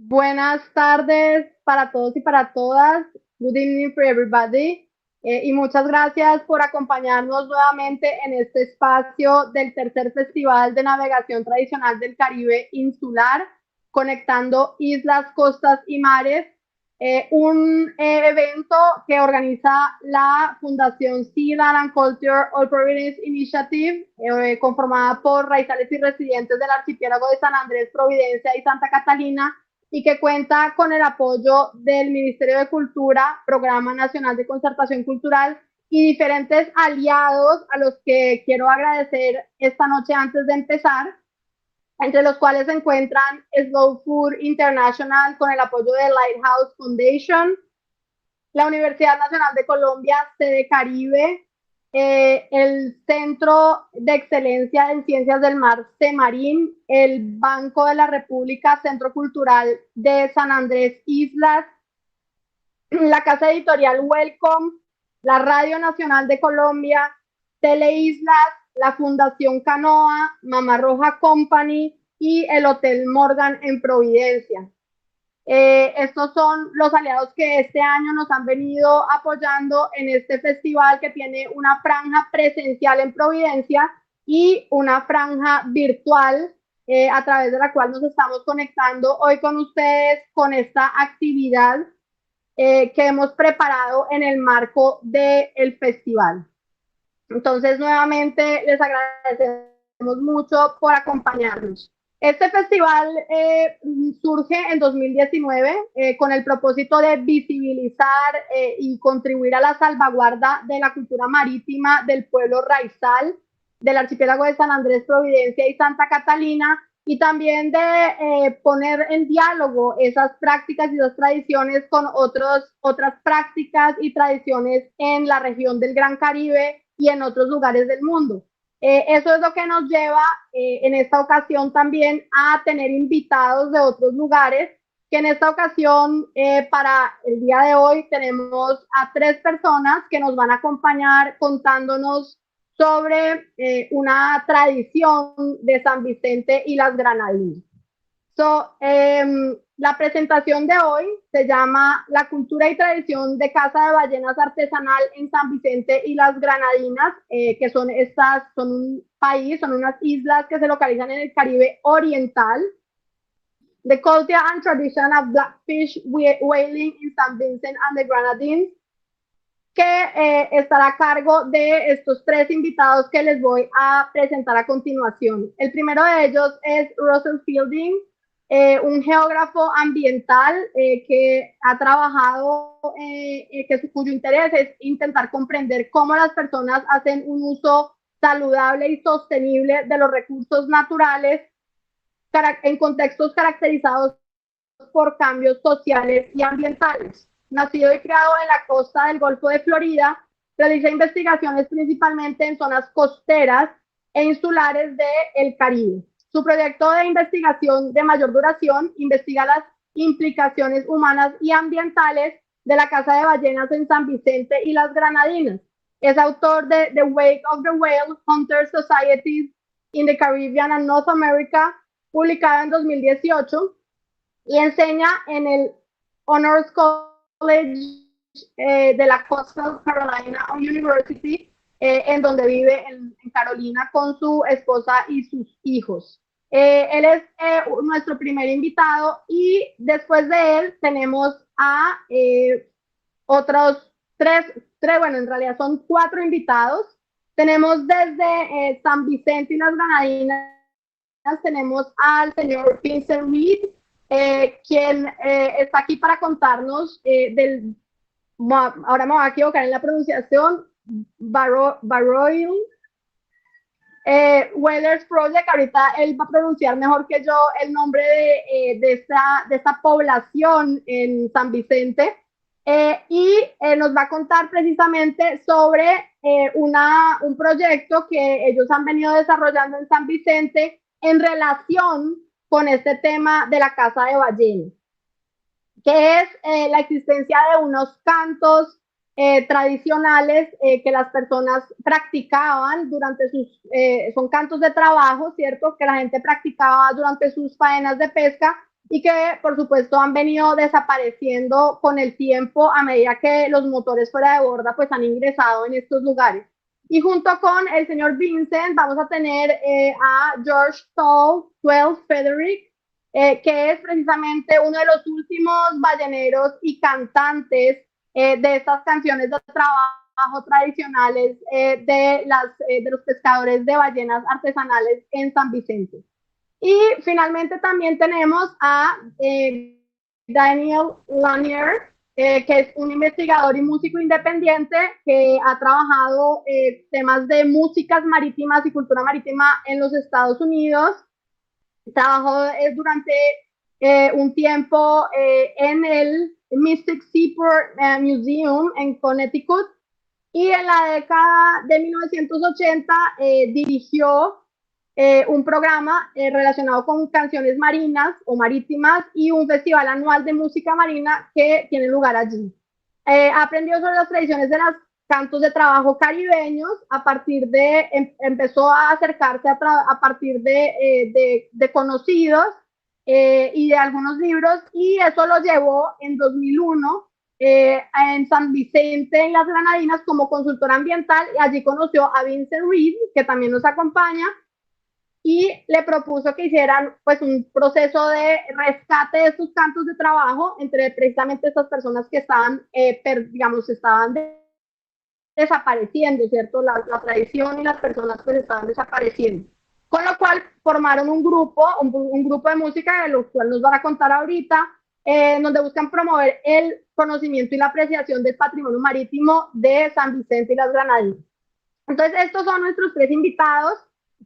Buenas tardes para todos y para todas. Good evening for everybody. Y muchas gracias por acompañarnos nuevamente en este espacio del tercer Festival de Navegación Tradicional del Caribe Insular, conectando islas, costas y mares. Un evento que organiza la Fundación Sea, Land and Culture All Providence Initiative, conformada por raizales y residentes del archipiélago de San Andrés, Providencia y Santa Catalina, y que cuenta con el apoyo del Ministerio de Cultura, Programa Nacional de Concertación Cultural y diferentes aliados a los que quiero agradecer esta noche antes de empezar, entre los cuales se encuentran Slow Food International con el apoyo de Lighthouse Foundation, la Universidad Nacional de Colombia, sede Caribe, el Centro de Excelencia en Ciencias del Mar, CEMARIN, el Banco de la República, Centro Cultural de San Andrés Islas, la Casa Editorial Welcome, la Radio Nacional de Colombia, Teleislas, la Fundación Canoa, Mamá Roja Company y el Hotel Morgan en Providencia. Estos son los aliados que este año nos han venido apoyando en este festival, que tiene una franja presencial en Providencia y una franja virtual a través de la cual nos estamos conectando hoy con ustedes con esta actividad que hemos preparado en el marco del festival. Entonces, nuevamente les agradecemos mucho por acompañarnos. Este festival surge en 2019 con el propósito de visibilizar y contribuir a la salvaguarda de la cultura marítima del pueblo raizal del archipiélago de San Andrés, Providencia y Santa Catalina, y también de poner en diálogo esas prácticas y esas tradiciones con otras prácticas y tradiciones en la región del Gran Caribe y en otros lugares del mundo. Eso es lo que nos lleva en esta ocasión también a tener invitados de otros lugares, que en esta ocasión para el día de hoy tenemos a 3 personas que nos van a acompañar contándonos sobre una tradición de San Vicente y las Granadinas. La presentación de hoy se llama La cultura y tradición de caza de ballenas artesanal en San Vicente y las Granadinas, que son un país, son unas islas que se localizan en el Caribe Oriental. The culture and tradition of Blackfish whaling in San Vincent and the Granadines, que estará a cargo de estos 3 invitados que les voy a presentar a continuación. El primero de ellos es Russell Fielding, un geógrafo ambiental que ha trabajado, cuyo interés es intentar comprender cómo las personas hacen un uso saludable y sostenible de los recursos naturales en contextos caracterizados por cambios sociales y ambientales. Nacido y criado en la costa del Golfo de Florida, realiza investigaciones principalmente en zonas costeras e insulares del Caribe. Su proyecto de investigación de mayor duración investiga las implicaciones humanas y ambientales de la caza de ballenas en San Vicente y las Granadinas. Es autor de The Wake of the Whale, Hunter Societies in the Caribbean and North America, publicada en 2018, y enseña en el Honors College de la Coastal Carolina University, en donde vive en Carolina con su esposa y sus hijos. Él es nuestro primer invitado, y después de él tenemos a otros tres, bueno, en realidad son 4 invitados. Tenemos desde San Vicente y las Granadinas, tenemos al señor Vincent Reed, quien está aquí para contarnos ahora me voy a equivocar en la pronunciación, Barroil Whalers Project. Ahorita él va a pronunciar mejor que yo el nombre de esta población en San Vicente, y nos va a contar precisamente sobre un proyecto que ellos han venido desarrollando en San Vicente en relación con este tema de la caza de ballenas, que es la existencia de unos cantos tradicionales que las personas practicaban durante son cantos de trabajo, ¿cierto? Que la gente practicaba durante sus faenas de pesca, y que por supuesto han venido desapareciendo con el tiempo a medida que los motores fuera de borda pues han ingresado en estos lugares. Y junto con el señor Vincent vamos a tener a George Twelve Frederick, que es precisamente uno de los últimos balleneros y cantantes de estas canciones de trabajo tradicionales de los pescadores de ballenas artesanales en San Vicente. Y finalmente también tenemos a Daniel Lanier, que es un investigador y músico independiente que ha trabajado temas de músicas marítimas y cultura marítima en los Estados Unidos. Trabajó durante un tiempo en el Mystic Seaport Museum en Connecticut, y en la década de 1980 dirigió un programa relacionado con canciones marinas o marítimas y un festival anual de música marina que tiene lugar allí. Aprendió sobre las tradiciones de los cantos de trabajo caribeños a partir de, empezó a acercarse a partir de conocidos y de algunos libros, y eso lo llevó en 2001 en San Vicente, en las Granadinas, como consultor ambiental, y allí conoció a Vincent Reed, que también nos acompaña, y le propuso que hicieran pues un proceso de rescate de estos cantos de trabajo entre precisamente estas personas que estaban, digamos, estaban desapareciendo, ¿cierto? La tradición y las personas pues estaban desapareciendo. Con lo cual formaron un grupo de música, de lo cual nos van a contar ahorita, donde buscan promover el conocimiento y la apreciación del patrimonio marítimo de San Vicente y las Granadinas. Entonces, estos son nuestros tres invitados,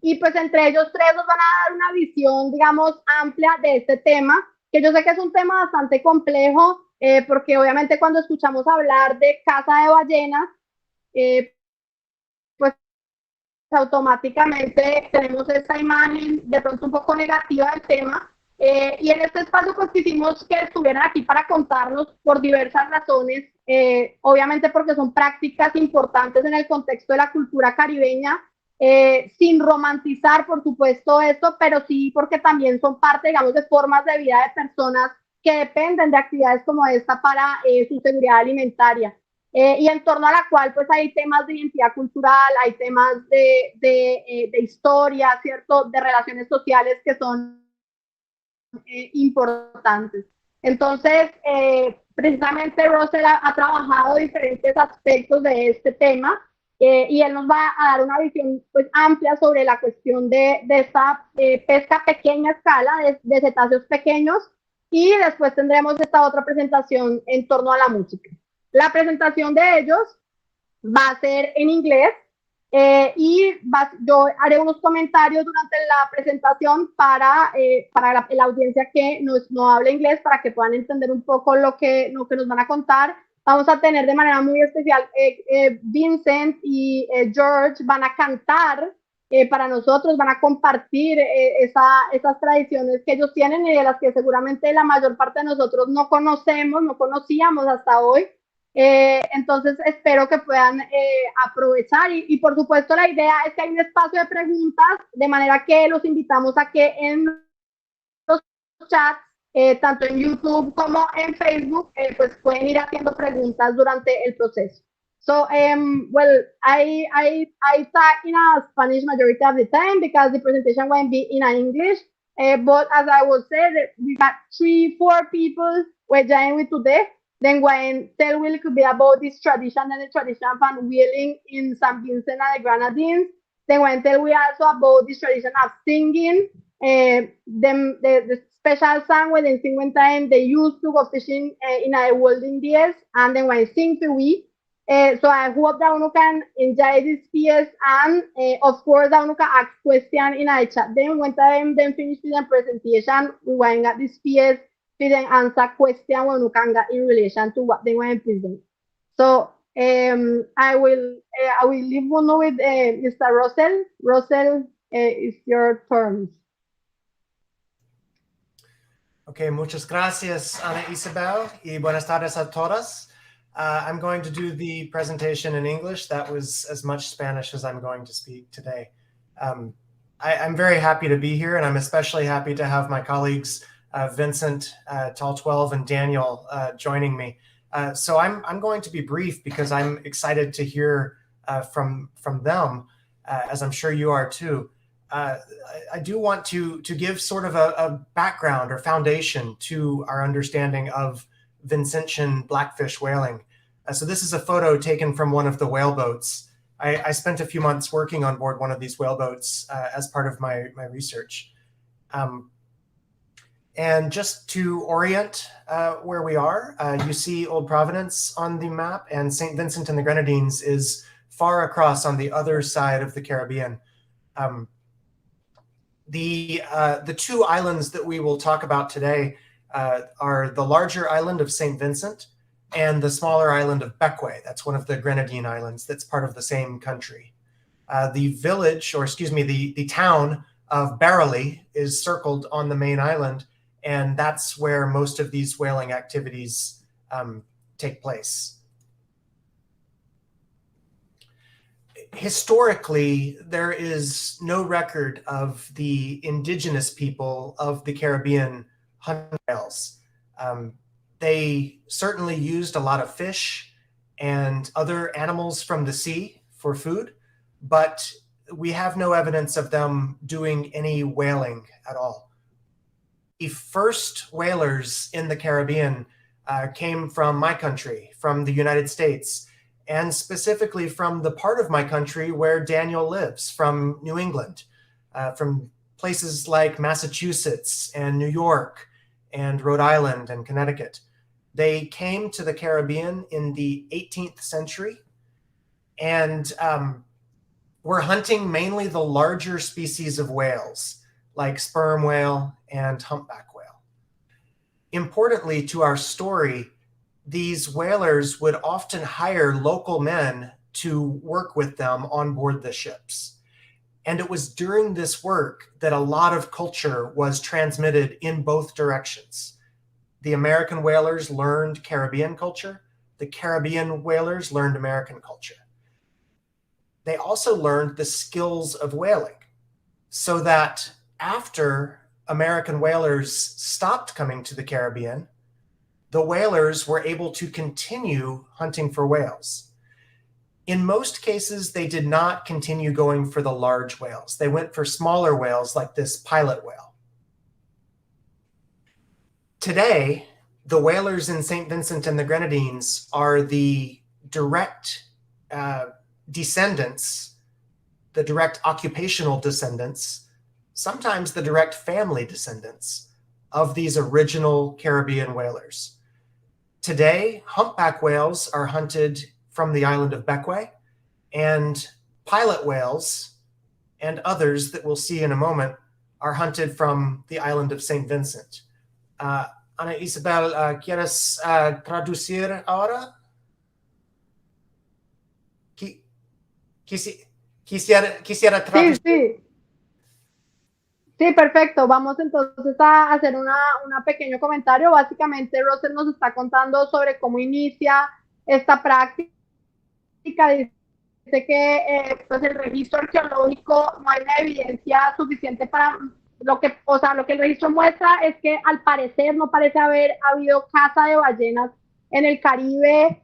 y pues entre ellos tres nos van a dar una visión, digamos, amplia de este tema, que yo sé que es un tema bastante complejo, porque obviamente cuando escuchamos hablar de caza de ballenas, pues automáticamente tenemos esta imagen de pronto un poco negativa del tema, y en este espacio pues quisimos que estuvieran aquí para contarnos por diversas razones, obviamente porque son prácticas importantes en el contexto de la cultura caribeña, sin romantizar por supuesto esto, pero sí porque también son parte, digamos, de formas de vida de personas que dependen de actividades como esta para su seguridad alimentaria. Y en torno a la cual pues hay temas de identidad cultural, hay temas de historia, ¿cierto? De relaciones sociales que son importantes. Entonces, precisamente Russell ha trabajado diferentes aspectos de este tema, y él nos va a dar una visión pues amplia sobre la cuestión de esta pesca a pequeña escala, de cetáceos pequeños, y después tendremos esta otra presentación en torno a la música. La presentación de ellos va a ser en inglés, yo haré unos comentarios durante la presentación para la audiencia que no habla inglés, para que puedan entender un poco lo que nos van a contar. Vamos a tener de manera muy especial Vincent y George van a cantar para nosotros, van a compartir esas tradiciones que ellos tienen y de las que seguramente la mayor parte de nosotros no conocíamos hasta hoy. Entonces espero que puedan aprovechar, y por supuesto la idea es que hay un espacio de preguntas, de manera que los invitamos a que en los chats, tanto en YouTube como en Facebook, pues pueden ir haciendo preguntas durante el proceso. So, well, I talk in a Spanish majority of the time because the presentation won't be in English. But as I was saying, we got 3-4 people who joined with today. Then when tell will could be about this tradition and the tradition of whaling in San Vincent and the Granadines. Then when tell we also about this tradition of singing, the special song when they sing one time they used to go fishing in a welding days, and then when sing to we. So I hope that you can enjoy this piece, and of course that you can ask questions in a chat. Then when time then finish the presentation, we want get this piece to then answer questions when you can get in relation to what they want to present. So I will leave one with Mr. Russell. Russell, it's your turn. Okay, muchas gracias, Ana Isabel, y buenas tardes a todas. I'm going to do the presentation in English. That was as much Spanish as I'm going to speak today. I'm very happy to be here, and I'm especially happy to have my colleagues Vincent, Tall 12, and Daniel joining me. So I'm going to be brief because I'm excited to hear from them, as I'm sure you are too. I do want to give sort of a background or foundation to our understanding of Vincentian blackfish whaling. So this is a photo taken from one of the whale boats. I spent a few months working on board one of these whale boats as part of my research. And just to orient where we are, you see Old Providence on the map, and St. Vincent and the Grenadines is far across on the other side of the Caribbean. The two islands that we will talk about today are the larger island of St. Vincent and the smaller island of Bequia. That's one of the Grenadine islands that's part of the same country. The village, or excuse me, the town of Barrowley is circled on the main island, and that's where most of these whaling activities take place. Historically, there is no record of the indigenous people of the Caribbean hunting whales. They certainly used a lot of fish and other animals from the sea for food, but we have no evidence of them doing any whaling at all. The first whalers in the Caribbean came from my country, from the United States, and specifically from the part of my country where Daniel lives, from New England, from places like Massachusetts and New York and Rhode Island and Connecticut. They came to the Caribbean in the 18th century and were hunting mainly the larger species of whales, like sperm whale and humpback whale. Importantly to our story, these whalers would often hire local men to work with them on board the ships. And it was during this work that a lot of culture was transmitted in both directions. The American whalers learned Caribbean culture. The Caribbean whalers learned American culture. They also learned the skills of whaling, so that after American whalers stopped coming to the Caribbean, the whalers were able to continue hunting for whales. In most cases, they did not continue going for the large whales. They went for smaller whales like this pilot whale. Today, the whalers in St. Vincent and the Grenadines are the direct descendants, the direct occupational descendants, sometimes the direct family descendants of these original Caribbean whalers. Today, humpback whales are hunted from the island of Bequia, and pilot whales and others that we'll see in a moment are hunted from the island of St. Vincent. Ana Isabel, ¿quieres traducir ahora? Quisiera traducir. Sí. Sí, perfecto. Vamos entonces a hacer un pequeño comentario. Básicamente, Russell nos está contando sobre cómo inicia esta práctica. Dice que pues el registro arqueológico no hay una evidencia suficiente para lo que el registro muestra es que al parecer no parece haber habido caza de ballenas en el Caribe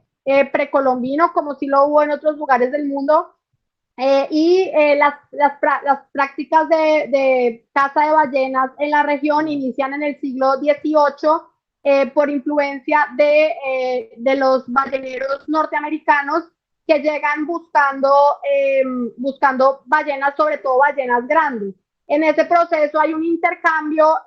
precolombino, como sí lo hubo en otros lugares del mundo. Las prácticas de caza de ballenas en la región inician en el siglo XVIII por influencia de los balleneros norteamericanos que llegan buscando ballenas, sobre todo ballenas grandes. En ese proceso hay un intercambio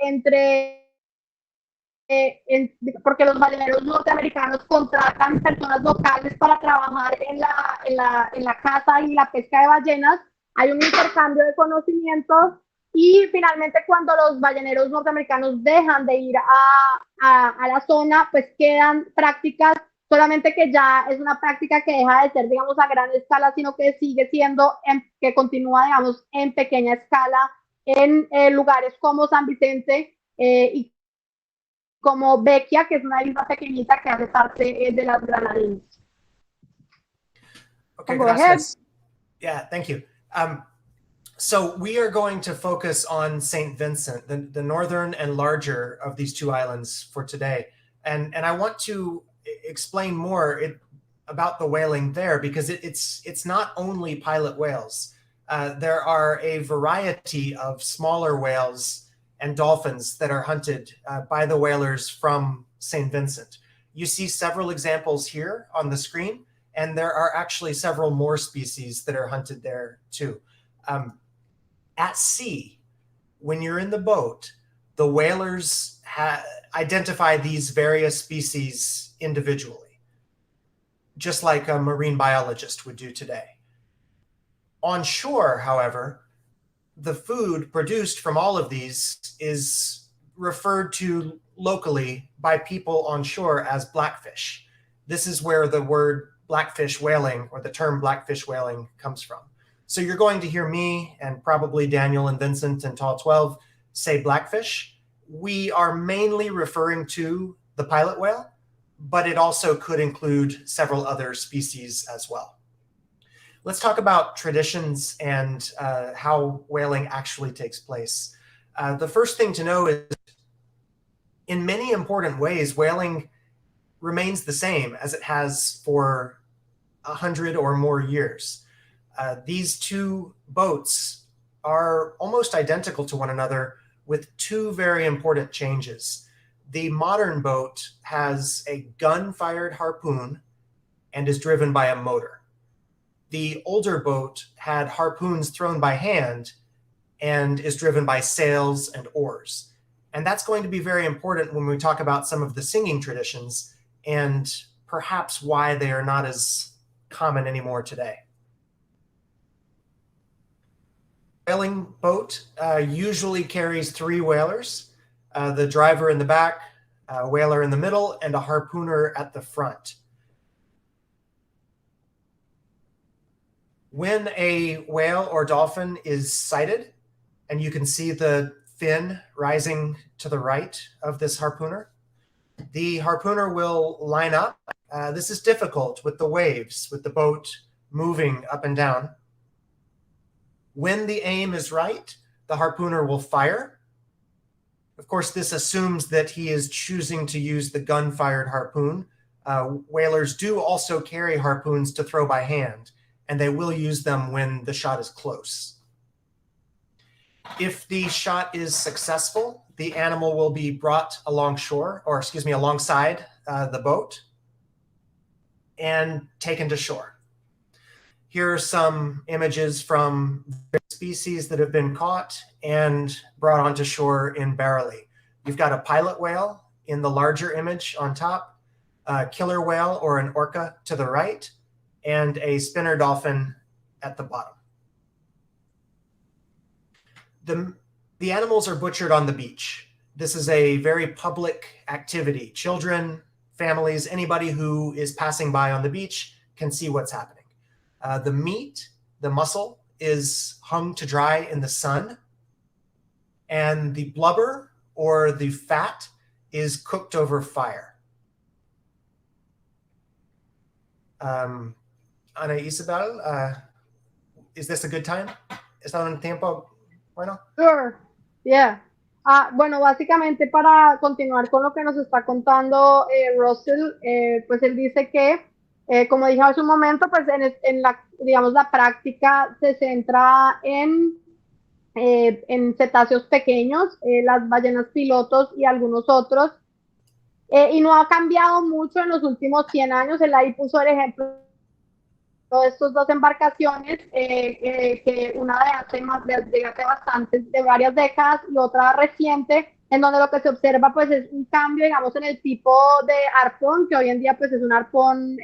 porque los balleneros norteamericanos contratan personas locales para trabajar en la caza y la pesca de ballenas. Hay un intercambio de conocimientos y finalmente cuando los balleneros norteamericanos dejan de ir a la zona, pues quedan prácticas, solamente que ya es una práctica que deja de ser, digamos, a gran escala, sino que sigue siendo, que continúa, digamos, en pequeña escala en lugares como San Vicente y como Bequia, que es una isla pequeñita que hace parte de las Granadinas. Okay, gracias. Yeah, thank you. So we are going to focus on St. Vincent, the northern and larger of these two islands for today. And I want to explain more about the whaling there, because it's not only pilot whales. There are a variety of smaller whales and dolphins that are hunted by the whalers from St. Vincent. You see several examples here on the screen, and there are actually several more species that are hunted there too. At sea, when you're in the boat, the whalers identify these various species individually, just like a marine biologist would do today. On shore, however, the food produced from all of these is referred to locally by people on shore as blackfish. This is where the word blackfish whaling, or the term blackfish whaling, comes from. So you're going to hear me and probably Daniel and Vincent and Tall 12 say blackfish. We are mainly referring to the pilot whale, but it also could include several other species as well. Let's talk about traditions and how whaling actually takes place. The first thing to know is, in many important ways, whaling remains the same as it has for 100 or more years. These two boats are almost identical to one another, with two very important changes. The modern boat has a gun-fired harpoon and is driven by a motor. The older boat had harpoons thrown by hand and is driven by sails and oars. And that's going to be very important when we talk about some of the singing traditions and perhaps why they are not as common anymore today. Whaling boat usually carries 3 whalers, the driver in the back, a whaler in the middle, and a harpooner at the front. When a whale or dolphin is sighted, and you can see the fin rising to the right of this harpooner, the harpooner will line up. This is difficult with the waves, with the boat moving up and down. When the aim is right, the harpooner will fire. Of course, this assumes that he is choosing to use the gun-fired harpoon. Whalers do also carry harpoons to throw by hand, and they will use them when the shot is close. If the shot is successful, the animal will be brought alongside the boat and taken to shore. Here are some images from species that have been caught and brought onto shore in Barrowley. You've got a pilot whale in the larger image on top, a killer whale or an orca to the right, and a spinner dolphin at the bottom. The animals are butchered on the beach. This is a very public activity. Children, families, anybody who is passing by on the beach can see what's happening. The meat, the muscle, is hung to dry in the sun, and the blubber or the fat is cooked over fire. Ana Isabel, is this a good time? ¿Está un tiempo bueno? Sure, yeah. Bueno, básicamente para continuar con lo que nos está contando Russell, pues él dice que, como dije hace un momento, pues en la, digamos, la práctica se centra en cetáceos pequeños, las ballenas pilotos y algunos otros, y no ha cambiado mucho en los últimos 100 años. Él ahí puso el ejemplo de estas dos embarcaciones, que una de hace bastantes, de varias décadas, y otra reciente, en donde lo que se observa pues es un cambio, digamos, en el tipo de arpón, que hoy en día pues es un arpón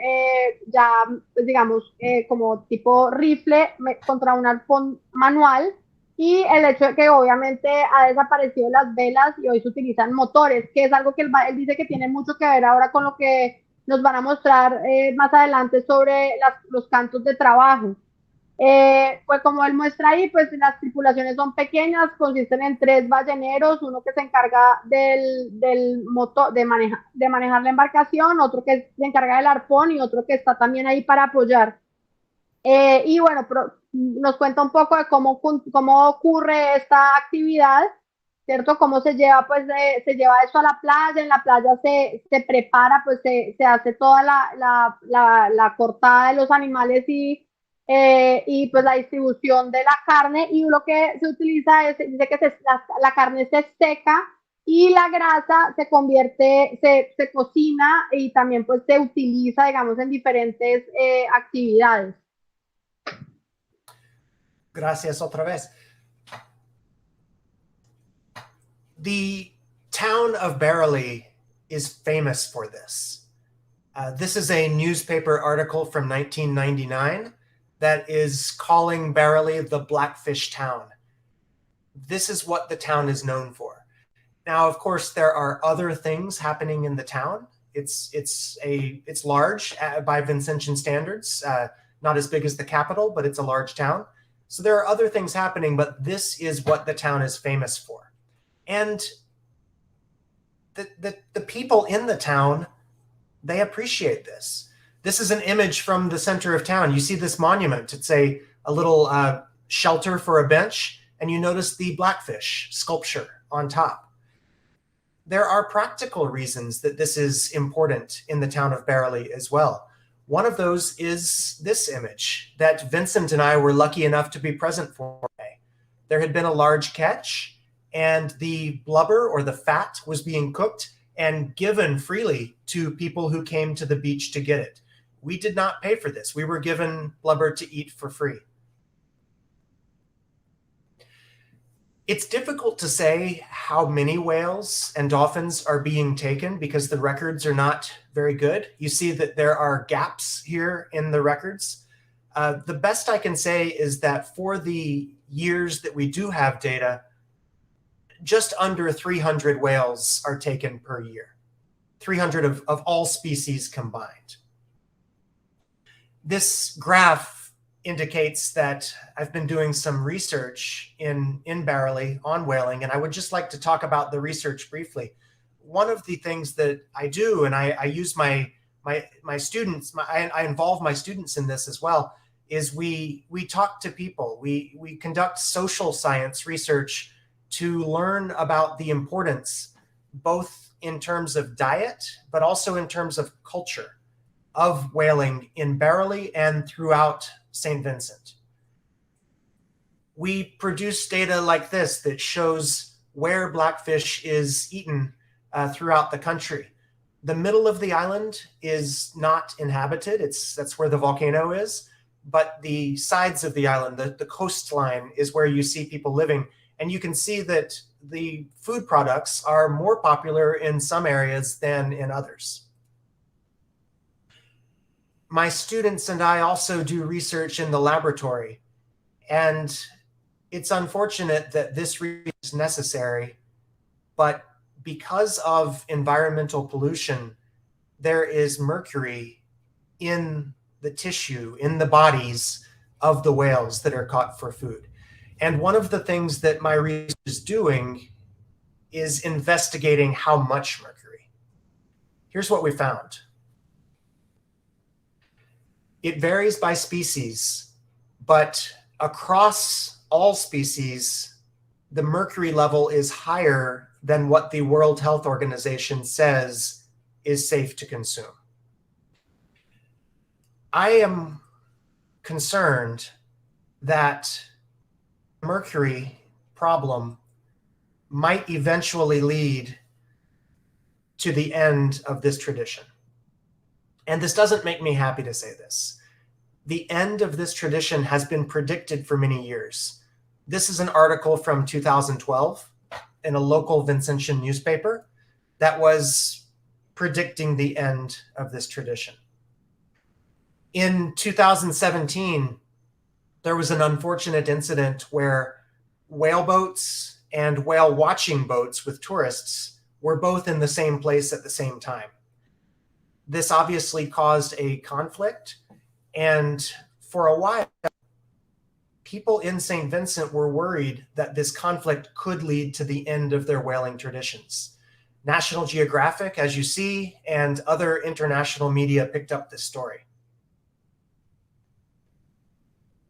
ya, pues, digamos, como tipo rifle contra un arpón manual, y el hecho de que obviamente ha desaparecido las velas y hoy se utilizan motores, que es algo que él dice que tiene mucho que ver ahora con lo que nos van a mostrar más adelante sobre los cantos de trabajo. Pues como él muestra ahí, pues las tripulaciones son pequeñas, consisten en 3 balleneros, uno que se encarga del motor, de manejar la embarcación, otro que se encarga del arpón y otro que está también ahí para apoyar. Y bueno, nos cuenta un poco de cómo ocurre esta actividad, ¿cierto? Cómo se lleva, pues, se lleva eso a la playa, en la playa se prepara, pues se hace toda la cortada de los animales y pues la distribución de la carne, y lo que se utiliza es, dice que la carne se seca y la grasa se convierte, se cocina y también pues se utiliza, digamos, en diferentes actividades. Gracias otra vez. The town of Barely is famous for this. This is a newspaper article from 1999 that is calling Barely the Blackfish town. This is what the town is known for. Now, of course, there are other things happening in the town. It's large by Vincentian standards, not as big as the capital, but it's a large town. So there are other things happening, but this is what the town is famous for. And the people in the town, they appreciate this. This is an image from the center of town. You see this monument. It's a little shelter for a bench, and you notice the Blackfish sculpture on top. There are practical reasons that this is important in the town of Barely as well. One of those is this image that Vincent and I were lucky enough to be present for today. There had been a large catch, and the blubber or the fat was being cooked and given freely to people who came to the beach to get it. We did not pay for this. We were given blubber to eat for free. It's difficult to say how many whales and dolphins are being taken because the records are not very good. You see that there are gaps here in the records. The best I can say is that for the years that we do have data, just under 300 whales are taken per year, 300 of all species combined. This graph indicates that I've been doing some research in Barely on whaling, and I would just like to talk about the research briefly. One of the things that I do, and I use my students, I involve my students in this as well, is we talk to people. We conduct social science research to learn about the importance, both in terms of diet, but also in terms of culture, of whaling in Barely and throughout St. Vincent. We produce data like this that shows where Blackfish is eaten throughout the country. The middle of the island is not inhabited. That's where the volcano is, but the sides of the island, the coastline, is where you see people living. And you can see that the food products are more popular in some areas than in others. My students and I also do research in the laboratory, and it's unfortunate that this research is necessary, but because of environmental pollution, there is mercury in the tissue, in the bodies of the whales that are caught for food. And one of the things that my research is doing is investigating how much mercury. Here's what we found. It varies by species, but across all species, the mercury level is higher than what the World Health Organization says is safe to consume. I am concerned that mercury problem might eventually lead to the end of this tradition. And this doesn't make me happy to say this. The end of this tradition has been predicted for many years. This is an article from 2012 in a local Vincentian newspaper that was predicting the end of this tradition. In 2017, there was an unfortunate incident where whale boats and whale watching boats with tourists were both in the same place at the same time. This obviously caused a conflict, and for a while, people in St. Vincent were worried that this conflict could lead to the end of their whaling traditions. National Geographic, as you see, and other international media picked up this story.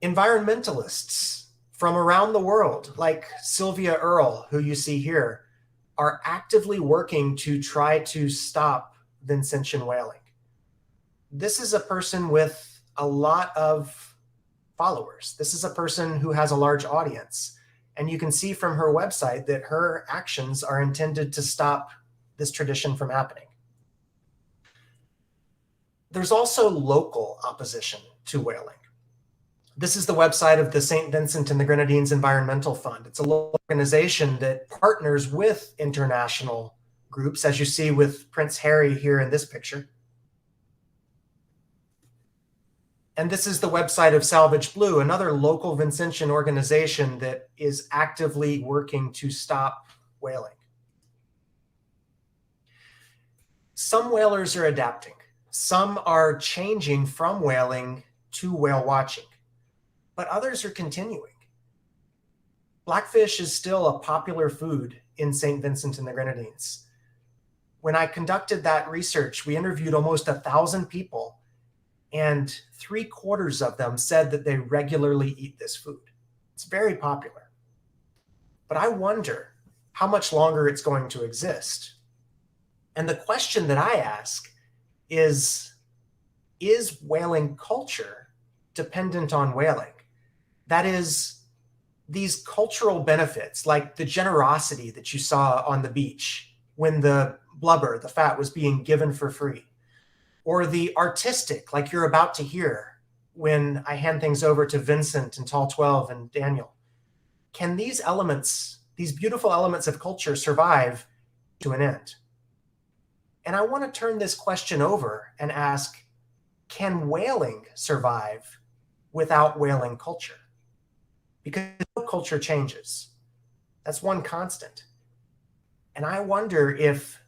Environmentalists from around the world, like Sylvia Earle, who you see here, are actively working to try to stop Vincentian whaling. This is a person with a lot of followers. This is a person who has a large audience. And you can see from her website that her actions are intended to stop this tradition from happening. There's also local opposition to whaling. This is the website of the St. Vincent and the Grenadines Environmental Fund. It's a local organization that partners with international groups, as you see with Prince Harry here in this picture. And this is the website of Salvage Blue, another local Vincentian organization that is actively working to stop whaling. Some whalers are adapting. Some are changing from whaling to whale watching, but others are continuing. Blackfish is still a popular food in St. Vincent and the Grenadines. When I conducted that research, we interviewed almost 1,000 people, and 3/4 of them said that they regularly eat this food. It's very popular. But I wonder how much longer it's going to exist. And the question that I ask is whaling culture dependent on whaling? That is, these cultural benefits, like the generosity that you saw on the beach when the blubber, the fat, was being given for free, or the artistic, like you're about to hear when I hand things over to Vincent and Tall 12 and Daniel. Can these elements, these beautiful elements of culture, survive to an end? And I want to turn this question over and ask, can whaling survive without whaling culture? Because culture changes. That's one constant. And I wonder if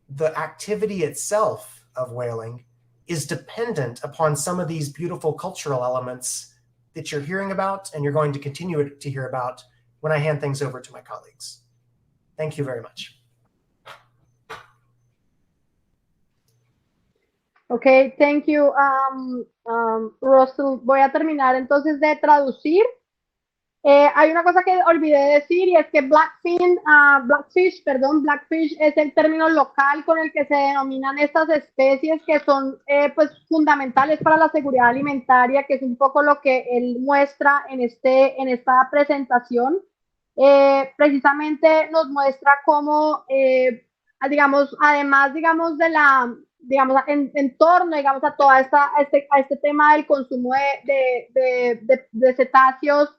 the activity itself of whaling is dependent upon some of these beautiful cultural elements that you're hearing about and you're going to continue to hear about when I hand things over to my colleagues. Thank you very much. Okay, thank you, Russell. Voy a terminar entonces de traducir. Hay una cosa que olvidé decir y es que Blackfish es el término local con el que se denominan estas especies que son pues fundamentales para la seguridad alimentaria, que es un poco lo que él muestra en esta presentación. Precisamente nos muestra cómo, digamos, además, digamos, en torno, digamos, a todo este tema del consumo de cetáceos,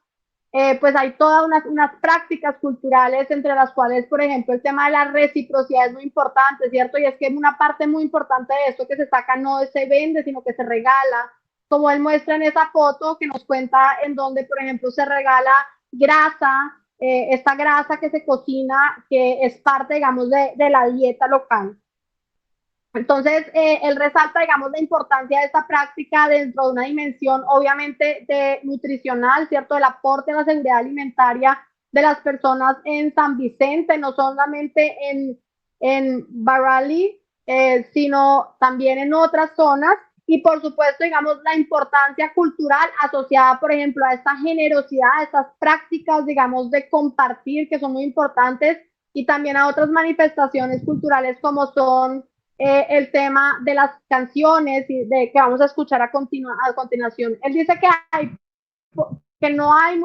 pues hay todas unas prácticas culturales entre las cuales, por ejemplo, el tema de la reciprocidad es muy importante, ¿cierto? Y es que una parte muy importante de esto que se saca no se vende, sino que se regala, como él muestra en esa foto que nos cuenta en donde, por ejemplo, se regala grasa, esta grasa que se cocina, que es parte, digamos, de la dieta local. Entonces, él resalta, digamos, la importancia de esta práctica dentro de una dimensión, obviamente, nutricional, ¿cierto? El aporte a la seguridad alimentaria de las personas en San Vicente, no solamente en Barali, sino también en otras zonas. Y, por supuesto, digamos, la importancia cultural asociada, por ejemplo, a esta generosidad, a estas prácticas, digamos, de compartir, que son muy importantes, y también a otras manifestaciones culturales como son el tema de las canciones y que vamos a escuchar a continuación. Él dice que no hay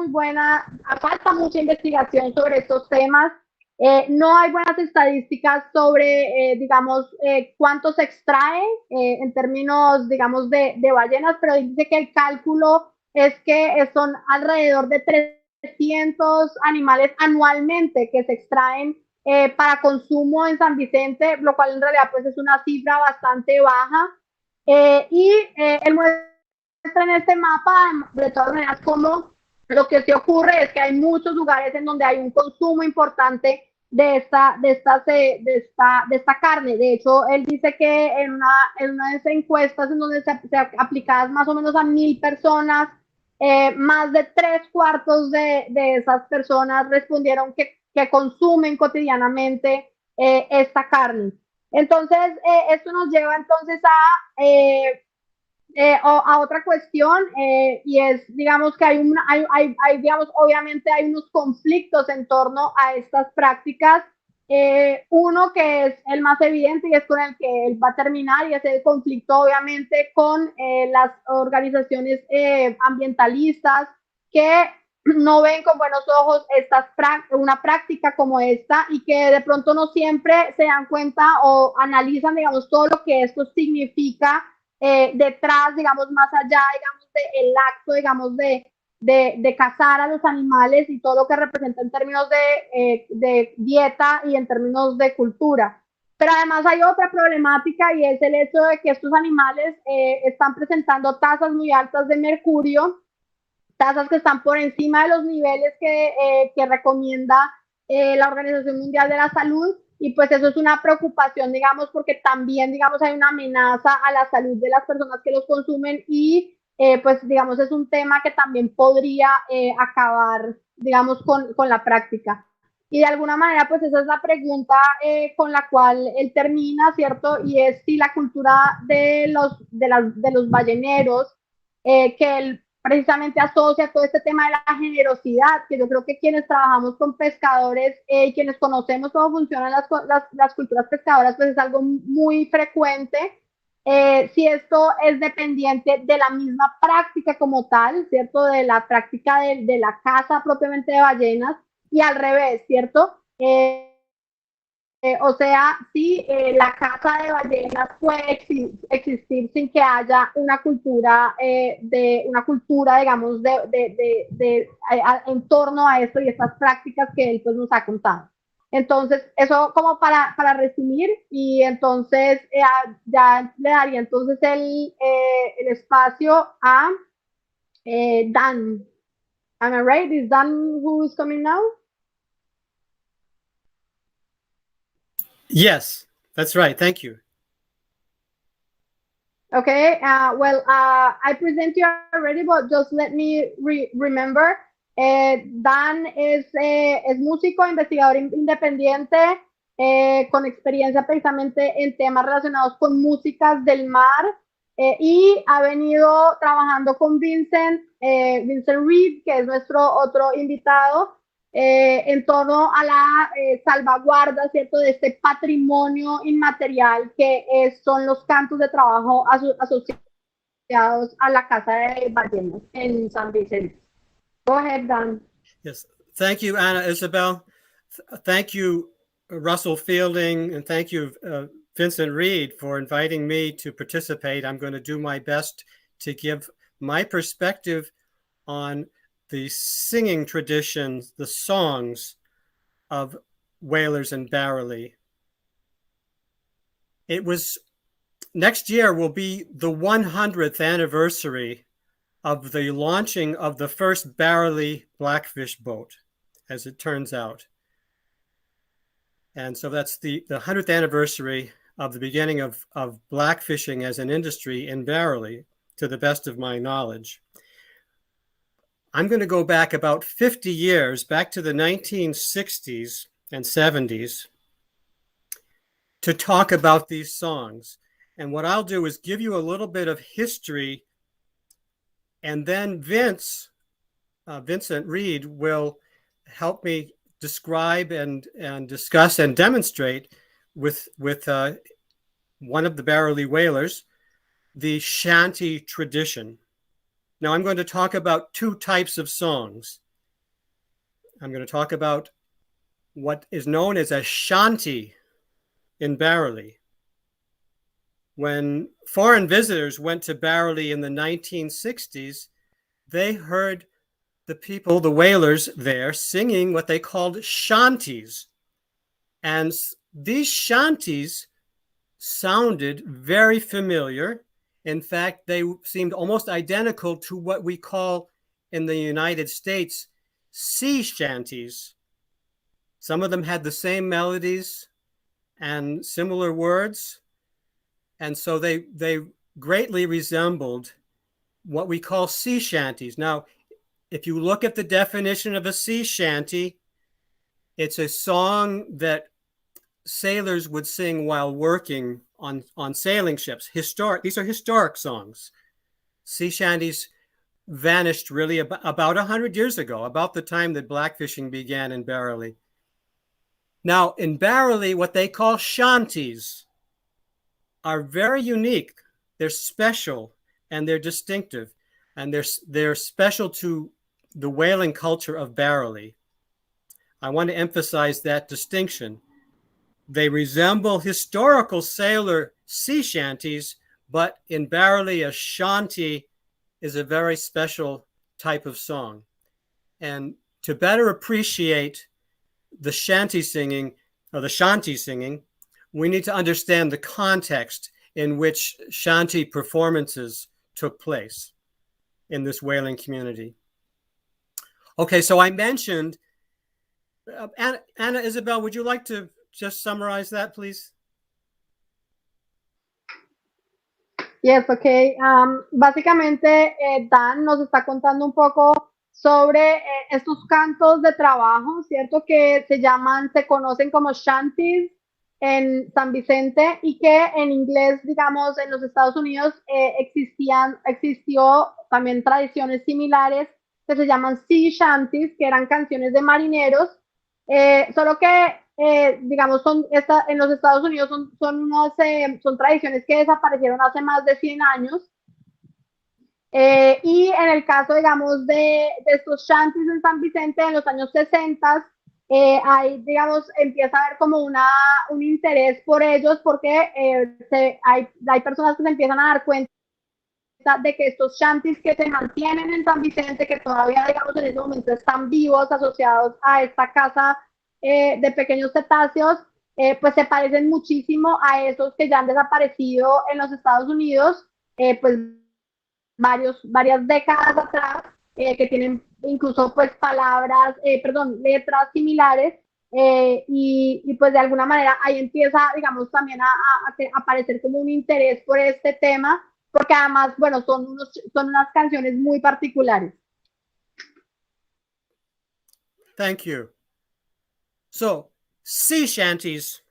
falta mucha investigación sobre estos temas, no hay buenas estadísticas sobre, digamos, cuánto se extrae en términos, digamos, de ballenas, pero dice que el cálculo es que son alrededor de 300 animales anualmente que se extraen para consumo en San Vicente, lo cual en realidad pues es una cifra bastante baja. Él muestra en este mapa, de todas maneras, cómo lo que se ocurre es que hay muchos lugares en donde hay un consumo importante de esta carne. De hecho, él dice que en una de esas encuestas en donde se aplicadas más o menos a 1,000 personas, más de 3/4 de esas personas respondieron que consumen cotidianamente esta carne. Entonces, esto nos lleva entonces a a otra cuestión, y es, digamos, que digamos, obviamente hay unos conflictos en torno a estas prácticas. Uno que es el más evidente y es con el que él va a terminar, y es el conflicto obviamente con las organizaciones ambientalistas, que no ven con buenos ojos una práctica como esta, y que de pronto no siempre se dan cuenta o analizan, digamos, todo lo que esto significa detrás, digamos, más allá, digamos, del acto, digamos, de cazar a los animales y todo lo que representa en términos de dieta y en términos de cultura. Pero además hay otra problemática, y es el hecho de que estos animales están presentando tasas muy altas de mercurio, tasas que están por encima de los niveles que recomienda la Organización Mundial de la Salud, y pues eso es una preocupación, digamos, porque también, digamos, hay una amenaza a la salud de las personas que los consumen, y pues, digamos, es un tema que también podría acabar, digamos, con la práctica. Y de alguna manera, pues esa es la pregunta con la cual él termina, ¿cierto? Y es si la cultura de los balleneros, que él precisamente asocia todo este tema de la generosidad, que yo creo que quienes trabajamos con pescadores y quienes conocemos cómo funcionan las culturas pescadoras, pues es algo muy frecuente. Si esto es dependiente de la misma práctica como tal, ¿cierto? De la práctica de la caza propiamente de ballenas, y al revés, ¿cierto? O sea, si la caza de ballenas puede existir sin que haya una cultura, digamos, en torno a esto y estas prácticas que él pues, nos ha contado. Entonces, eso como para resumir, y entonces ya le daría entonces el espacio a Dan. Am I right? Is Dan who is coming now? Yes, that's right. Thank you. Okay, I present you already, but just let me remember. Dan es músico, investigador independiente, con experiencia precisamente en temas relacionados con músicas del mar, y ha venido trabajando con Vincent Reed, que es nuestro otro invitado, en torno a la salvaguarda, ¿cierto?, de este patrimonio inmaterial que son los campos de trabajo asociados a la caza de ballenas en San Vicente. Go ahead, Dan. Yes, thank you, Anna Isabel. Thank you, Russell Fielding, and thank you, Vincent Reed, for inviting me to participate. I'm going to do my best to give my perspective on the singing traditions, the songs of whalers and barrelly. Next year will be the 100th anniversary of the launching of the first barrelly Blackfish boat, as it turns out. And so that's the 100th anniversary of the beginning of blackfishing as an industry in barrelly, to the best of my knowledge. I'm going to go back about 50 years, back to the 1960s and 70s, to talk about these songs. And what I'll do is give you a little bit of history, and then Vincent Reed will help me describe and discuss and demonstrate with one of the barrelly whalers the Shanty tradition. Now I'm going to talk about two types of songs. I'm going to talk about what is known as a shanty in barrelly. When foreign visitors went to barrelly in the 1960s, they heard the people, the whalers there, singing what they called shanties. And these shanties sounded very familiar. In fact, they seemed almost identical to what we call in the United States sea shanties. Some of them had the same melodies and similar words. And so they greatly resembled what we call sea shanties. Now, if you look at the definition of a sea shanty, it's a song that sailors would sing while working on sailing ships. These are historic songs. sea shanties vanished really about 100 years ago, about the time that blackfishing began in Barrowley. Now, in Barrowley, what they call shanties are very unique. They're special and they're distinctive, and they're special to the whaling culture of Barrowley. I want to emphasize that distinction. They resemble historical sailor sea shanties, but in Barrowley, a shanty is a very special type of song. And to better appreciate the shanty singing, or the shanty singing, we need to understand the context in which shanty performances took place in this whaling community. Okay, so I mentioned, Anna Isabel, would you like to just summarize that, please? Yes, okay. Básicamente, Dan nos está contando un poco sobre estos cantos de trabajo, ¿cierto? Que se conocen como shanties en San Vicente, y que en inglés, digamos, en los Estados Unidos existió también tradiciones similares que se llaman sea shanties, que eran canciones de marineros, solo que digamos, en los Estados Unidos son tradiciones que desaparecieron hace más de 100 años. Y en el caso, digamos, de estos shanties en San Vicente en los años 60, ahí, digamos, empieza a haber como un interés por ellos, porque hay personas que se empiezan a dar cuenta de que estos shanties que se mantienen en San Vicente, que todavía, digamos, en ese momento están vivos, asociados a esta caza de pequeños cetáceos, pues se parecen muchísimo a esos que ya han desaparecido en los Estados Unidos, pues varias décadas atrás, que tienen incluso pues letras similares, y pues de alguna manera ahí empieza, digamos, también a aparecer como un interés por este tema, porque además, bueno, son unas canciones muy particulares. Thank you. So, sea shanties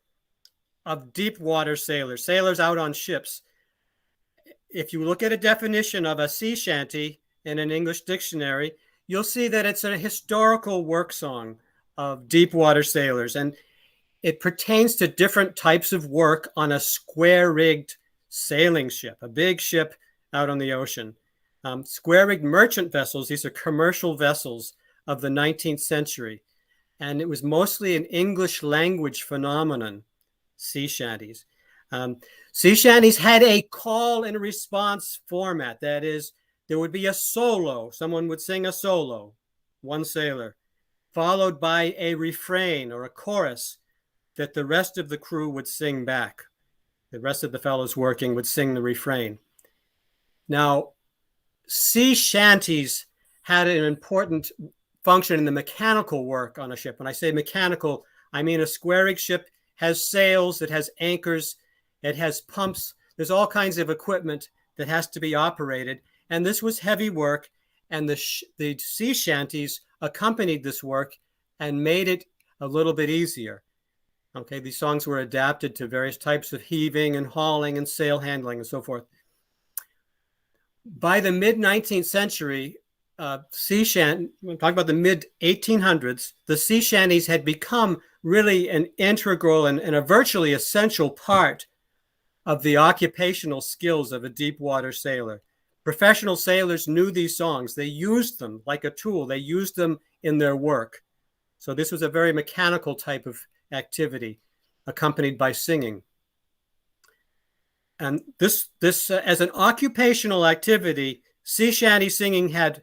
of deep water sailors out on ships. If you look at a definition of a sea shanty in an English dictionary, you'll see that it's a historical work song of deep water sailors, and it pertains to different types of work on a square-rigged sailing ship, a big ship out on the ocean. Square-rigged merchant vessels, these are commercial vessels of the 19th century. And it was mostly an English language phenomenon, sea shanties. Sea shanties had a call and response format. That is, there would be a solo. Someone would sing a solo, one sailor, followed by a refrain or a chorus that the rest of the crew would sing back. The rest of the fellows working would sing the refrain. Now, sea shanties had an important function in the mechanical work on a ship. When I say mechanical, I mean a square-rigged ship has sails, it has anchors, it has pumps. There's all kinds of equipment that has to be operated. And this was heavy work. And the sea shanties accompanied this work and made it a little bit easier. Okay, these songs were adapted to various types of heaving and hauling and sail handling and so forth. By the mid-19th century, we're talking about the mid-1800s, the sea shanties had become really an integral and a virtually essential part of the occupational skills of a deep water sailor. Professional sailors knew these songs. They used them like a tool. They used them in their work. So this was a very mechanical type of activity accompanied by singing. And this as an occupational activity, sea shanty singing had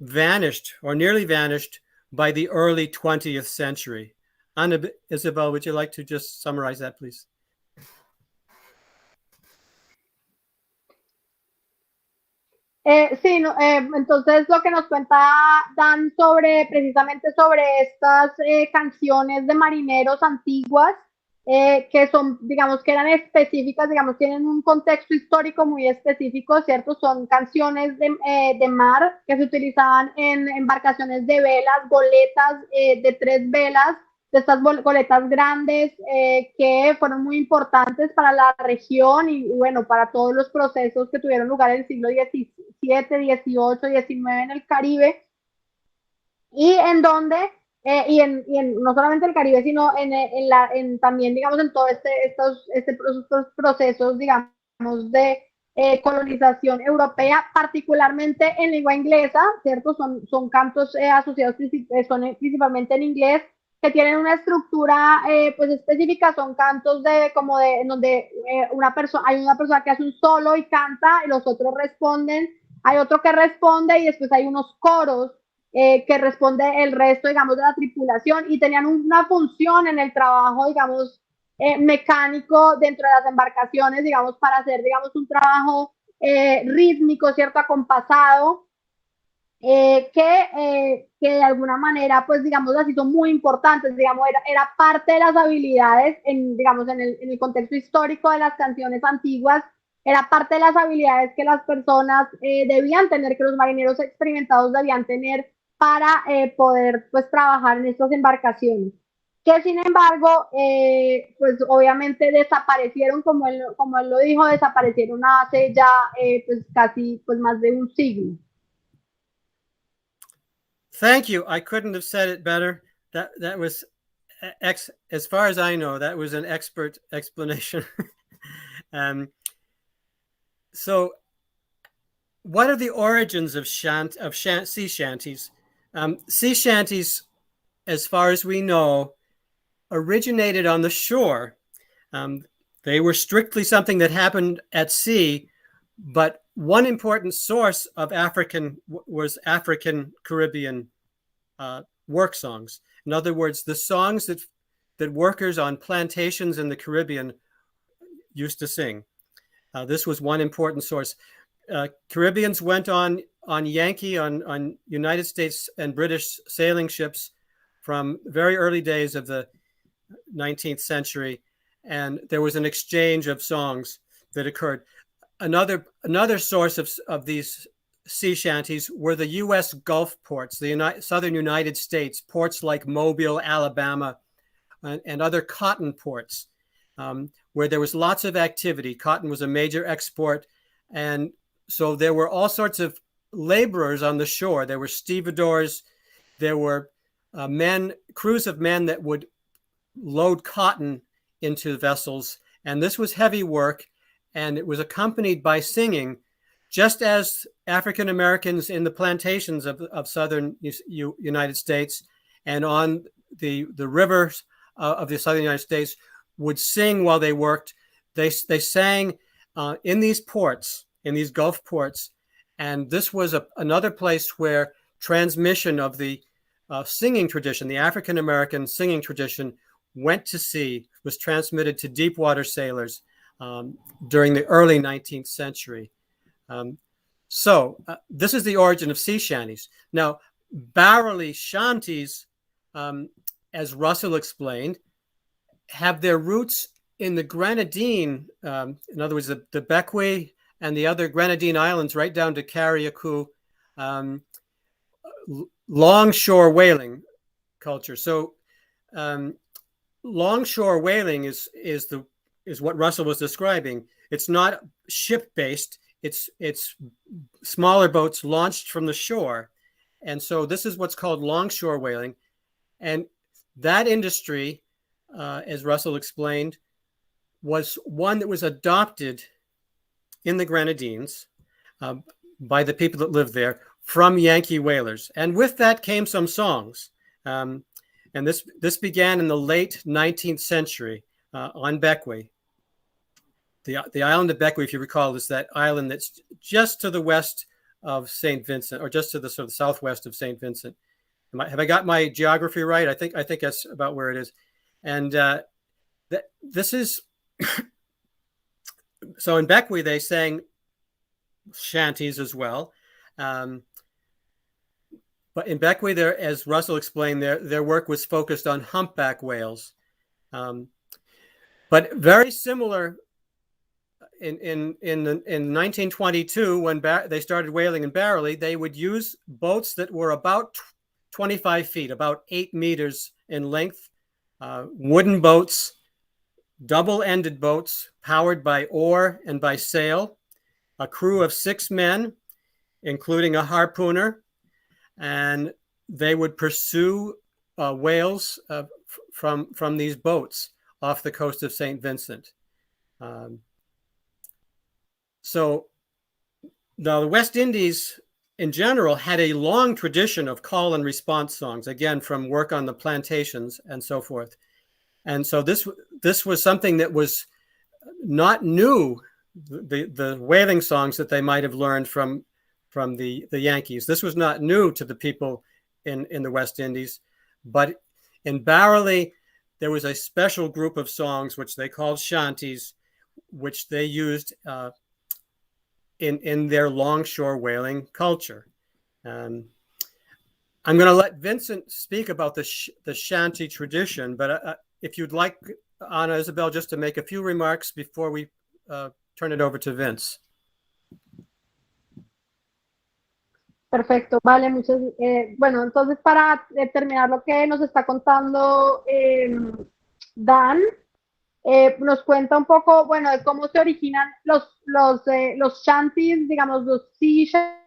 vanished or nearly vanished by the early 20th century. Anna Isabel, would you like to just summarize that, please? Sí, no, entonces lo que nos cuenta Dan precisamente sobre estas canciones de marineros antiguas, que son, digamos, que eran específicas, digamos, tienen un contexto histórico muy específico, ¿cierto? Son canciones de mar que se utilizaban en embarcaciones de velas, goletas de 3 velas, goletas grandes que fueron muy importantes para la región y bueno, para todos los procesos que tuvieron lugar en el siglo XVII, XVIII, XIX en el Caribe, y en donde, no solamente el Caribe, sino también, digamos, en todos estos procesos, digamos, de colonización europea, particularmente en lengua inglesa, ¿cierto? Son cantos asociados, son principalmente en inglés, que tienen una estructura pues específica, son cantos en donde hay una persona que hace un solo y canta, y los otros responden, hay otro que responde, y después hay unos coros que responde el resto, digamos, de la tripulación, y tenían una función en el trabajo, digamos, mecánico dentro de las embarcaciones, digamos, para hacer, digamos, un trabajo rítmico, ¿cierto?, acompasado, que de alguna manera, pues, digamos, así son muy importantes, digamos, era parte de las habilidades, digamos, en el contexto histórico de las canciones antiguas, era parte de las habilidades que las personas debían tener, que los marineros experimentados debían tener para poder, pues, trabajar en estas embarcaciones, que sin embargo, pues obviamente desaparecieron, como él lo dijo, desaparecieron hace ya pues casi pues más de un siglo. Thank you. I couldn't have said it better. That was, as far as I know, that was an expert explanation. So, what are the origins of sea shanties? Sea shanties, as far as we know, originated on the shore. They were strictly something that happened at sea, but one important source of was African Caribbean work songs. In other words, the songs that workers on plantations in the Caribbean used to sing. This was one important source. Caribbeans went on United States and British sailing ships from very early days of the 19th century, and there was an exchange of songs that occurred. Another source of these sea shanties were the U.S. Gulf ports, the southern United States, ports like Mobile, Alabama, and other cotton ports, where there was lots of activity. Cotton was a major export, and so there were all sorts of laborers on the shore. There were stevedores, there were crews of men that would load cotton into vessels, and this was heavy work, and it was accompanied by singing, just as African Americans in the plantations of southern United States and on the rivers of the southern United States would sing while they worked. They sang in these ports, in these Gulf ports, and this was another place where transmission of the singing tradition, the African American singing tradition, went to sea, was transmitted to deep water sailors during the early 19th century. So this is the origin of sea shanties. Now, barrelly shanties, as Russell explained, have their roots in the Granadine, in other words, the Bequia and the other Granadine Islands, right down to Carriacou, longshore whaling culture. So longshore whaling is what Russell was describing. It's not ship-based. It's smaller boats launched from the shore. And so this is what's called longshore whaling. And that industry, as Russell explained, was one that was adopted in the Granadines by the people that lived there from Yankee whalers. And with that came some songs. And this began in the late 19th century on Bequia. The island of Bequia, if you recall, is that island that's just to the west of St. Vincent, or just to the sort of southwest of St. Vincent. Have I got my geography right? I think that's about where it is. And this is so in Bequia they sang shanties as well. But in Bequia, there, as Russell explained, their work was focused on humpback whales. But very similar in 1922, when they started whaling in Barrelly, they would use boats that were about 25 feet, about 8 meters in length, wooden boats, double-ended boats powered by oar and by sail, a crew of 6 men, including a harpooner, and they would pursue whales from these boats off the coast of St. Vincent. So now the West Indies in general had a long tradition of call and response songs, again, from work on the plantations and so forth. And so this was something that was not new, the whaling songs that they might have learned from the Yankees. This was not new to the people in the West Indies, but in Barrowley, there was a special group of songs which they called Shanties, which they used in their longshore whaling culture. I'm going to let Vincent speak about the Shanty tradition, but if you'd like, Anna Isabel, just to make a few remarks before we turn it over to Vince. Perfecto, vale, bueno, entonces para terminar lo que nos está contando Dan, nos cuenta un poco, bueno, de cómo se originan los shanties, digamos, los sea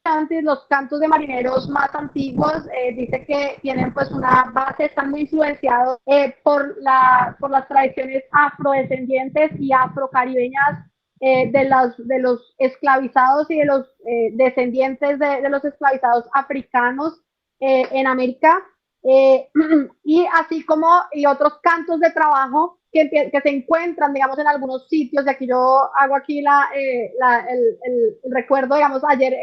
shanties, los cantos de marineros más antiguos, dice que tienen pues una base, están muy influenciados por las tradiciones afrodescendientes y afrocaribeñas de los esclavizados y de los descendientes de los esclavizados africanos en América, y así como y otros cantos de trabajo que se encuentran, digamos, en algunos sitios, y aquí yo hago aquí el recuerdo, digamos, ayer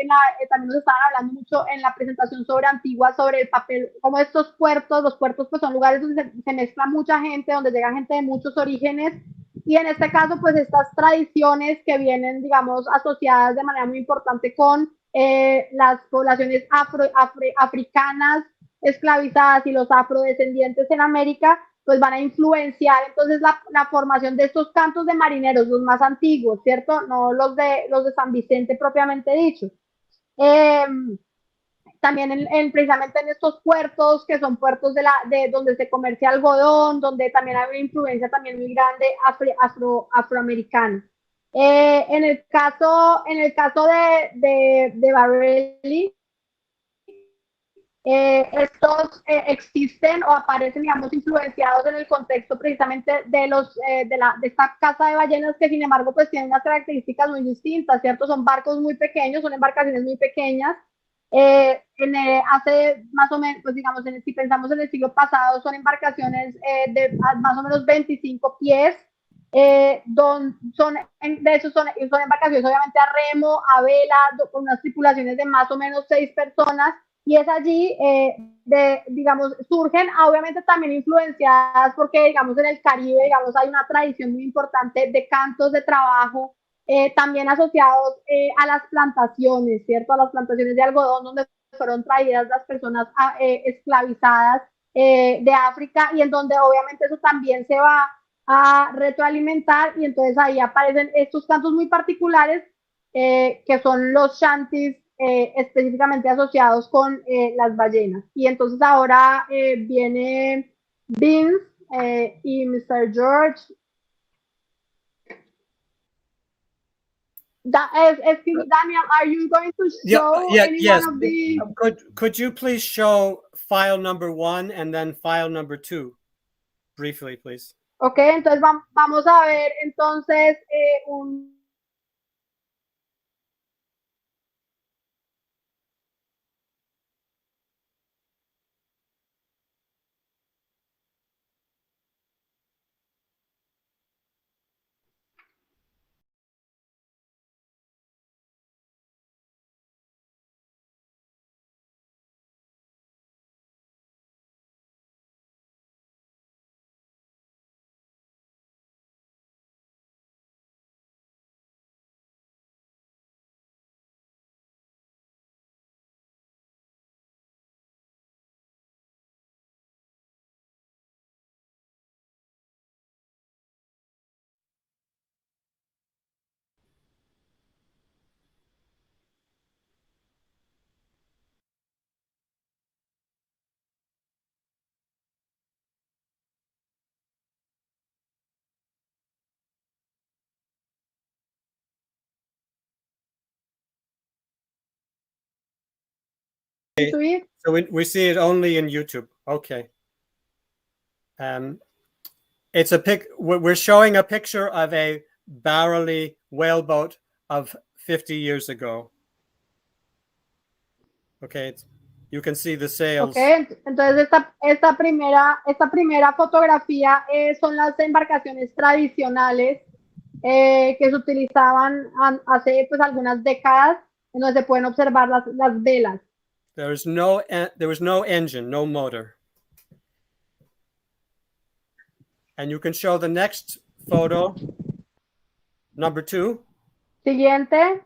también nos estaban hablando mucho en la presentación sobre Antigua, sobre el papel, como estos puertos, los puertos pues son lugares donde se mezcla mucha gente, donde llega gente de muchos orígenes, y en este caso pues estas tradiciones que vienen, digamos, asociadas de manera muy importante con las poblaciones africanas esclavizadas y los afrodescendientes en América, pues van a influenciar entonces la formación de estos cantos de marineros, los más antiguos, ¿cierto? No los de San Vicente propiamente dicho. También precisamente en estos puertos, que son puertos de donde se comercia algodón, donde también hay una influencia también muy grande afroamericana. En el caso de Barrelli, estos existen o aparecen, digamos, influenciados en el contexto precisamente de esta caza de ballenas, que sin embargo pues tienen unas características muy distintas, ¿cierto? Son barcos muy pequeños, son embarcaciones muy pequeñas. Hace más o menos, pues digamos, si pensamos en el siglo pasado, son embarcaciones de más o menos 25 pies, de hecho son embarcaciones obviamente a remo, a vela, con unas tripulaciones de más o menos 6 personas, y es allí, digamos, surgen obviamente también influenciadas porque, digamos, en el Caribe, digamos, hay una tradición muy importante de cantos de trabajo, también asociados a las plantaciones, ¿cierto? A las plantaciones de algodón, donde fueron traídas las personas esclavizadas de África, y en donde obviamente eso también se va a retroalimentar, y entonces ahí aparecen estos cantos muy particulares que son los shanties, específicamente asociados con las ballenas. Y entonces ahora viene Vince y Mr. George. Daniel, are you going to show yes. of the... Could you please show file number 1 and then file number 2 briefly, please? Ok, entonces vamos a ver entonces un to it. So we see it only in YouTube. Okay. It's we're showing a picture of a barrelly whaleboat of 50 years ago. Okay, you can see the sails. Okay, entonces esta primera fotografía son las embarcaciones tradicionales que se utilizaban hace pues algunas décadas, en donde se pueden observar las velas. There was no engine, no motor. And you can show the next photo, number 2. Siguiente.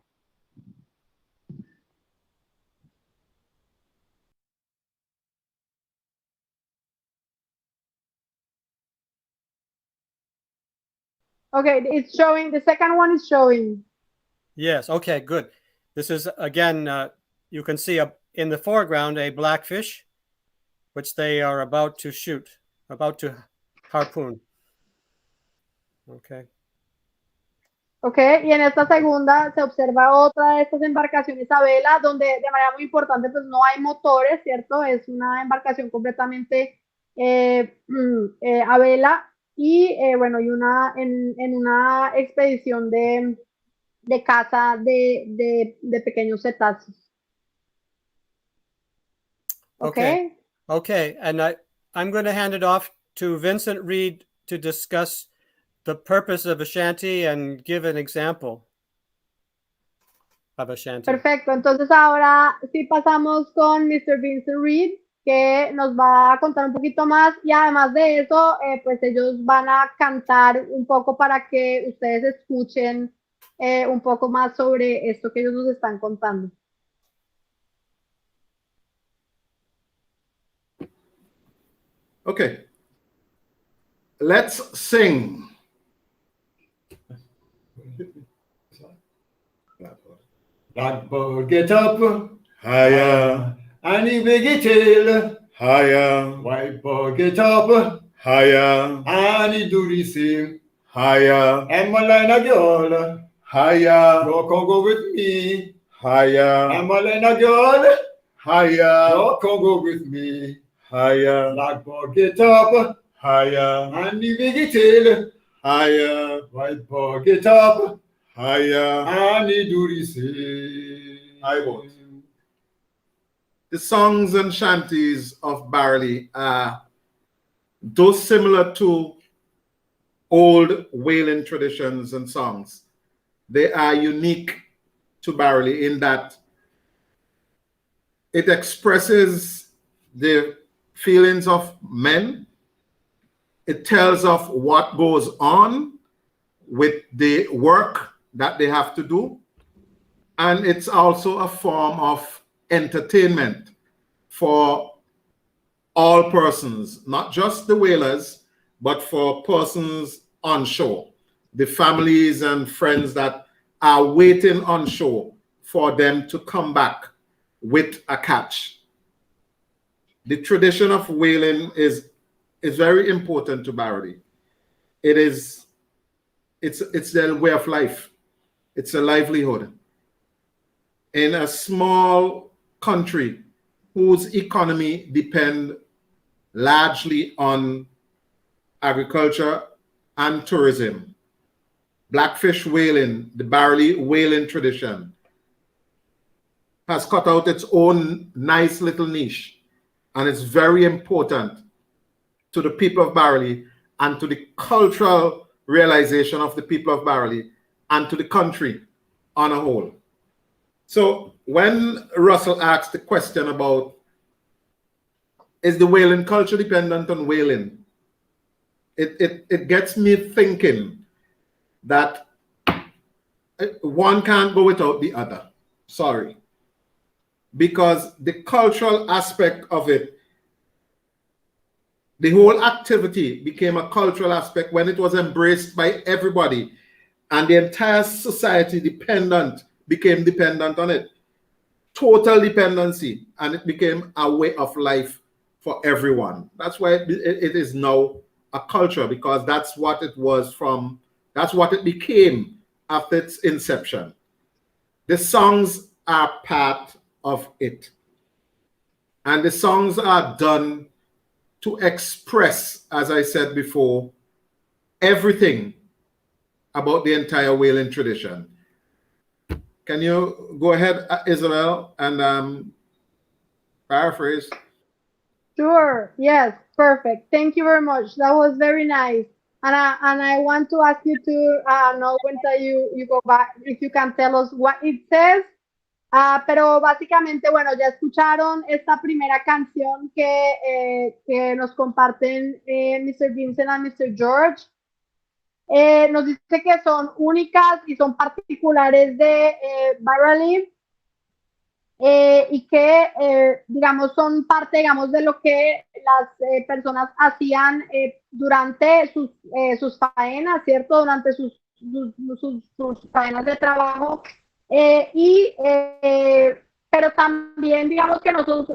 Okay, it's showing, the second one is showing. Yes, okay, good. This is, again, you can see in the foreground a blackfish, which they are about to shoot, about to harpoon. Okay. Okay, y en esta segunda se observa otra de estas embarcaciones a vela, donde de manera muy importante pues no hay motores, ¿cierto? Es una embarcación completamente a vela y bueno, y en una expedición de caza de pequeños cetáceos. Okay. Okay, and I'm going to hand it off to Vincent Reed to discuss the purpose of a shanty and give an example of a shanty. Perfecto, entonces ahora sí pasamos con Mr. Vincent Reed, que nos va a contar un poquito más y además de eso, pues ellos van a cantar un poco para que ustedes escuchen un poco más sobre esto que ellos nos están contando. Okay, let's sing. Blackbird, get up, higher, and the big tail, higher. Whitebird, get up, higher, and he do the same, higher. And my line a girl, higher. You can go with me, higher. And my line a girl, higher. You can go with me, higher. Blackbird, get up, higher, and the big tail, higher. Whitebird, get up, higher, and he do the same. I won't. The songs and shanties of Barley are those similar to old whaling traditions and songs. They are unique to Barley in that it expresses the feelings of men. It tells of what goes on with the work that they have to do. And it's also a form of entertainment for all persons, not just the whalers, but for persons on shore, the families and friends that are waiting on shore for them to come back with a catch. The tradition of whaling is very important to Barley. It's their way of life. It's a livelihood. In a small country whose economy depends largely on agriculture and tourism, Blackfish whaling, the Barley whaling tradition, has cut out its own nice little niche. And it's very important to the people of Barley and to the cultural realization of the people of Barley and to the country on a whole. So when Russell asked the question about, is the whaling culture dependent on whaling? It gets me thinking that one can't go without the other. Sorry. Because the cultural aspect of it, the whole activity became a cultural aspect when it was embraced by everybody, and the entire society became dependent on it. Total dependency, and it became a way of life for everyone. That's why it is now a culture, because that's what it was that's what it became after its inception. The songs are part of it. And the songs are done to express, as I said before, everything about the entire whaling tradition. Can you go ahead, Isabel, and paraphrase? Sure. Yes. Perfect. Thank you very much. That was very nice. And I want to ask you to know when you go back, if you can tell us what it says. Pero básicamente, bueno, ya escucharon esta primera canción que nos comparten Mr. Vincent y Mr. George. Nos dice que son únicas y son particulares de Barley. Y que, digamos, son parte, digamos, de lo que las personas hacían durante sus faenas, ¿cierto? Durante sus faenas de trabajo. Pero también, digamos, que no son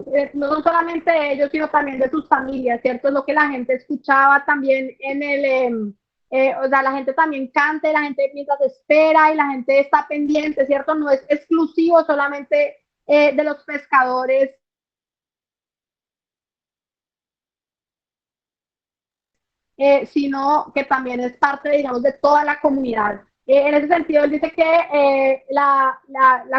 solamente de ellos, sino también de sus familias, ¿cierto? Es lo que la gente escuchaba también en o sea, la gente también canta, la gente mientras espera y la gente está pendiente, ¿cierto? No es exclusivo solamente de los pescadores, sino que también es parte, digamos, de toda la comunidad. En ese sentido, él dice que la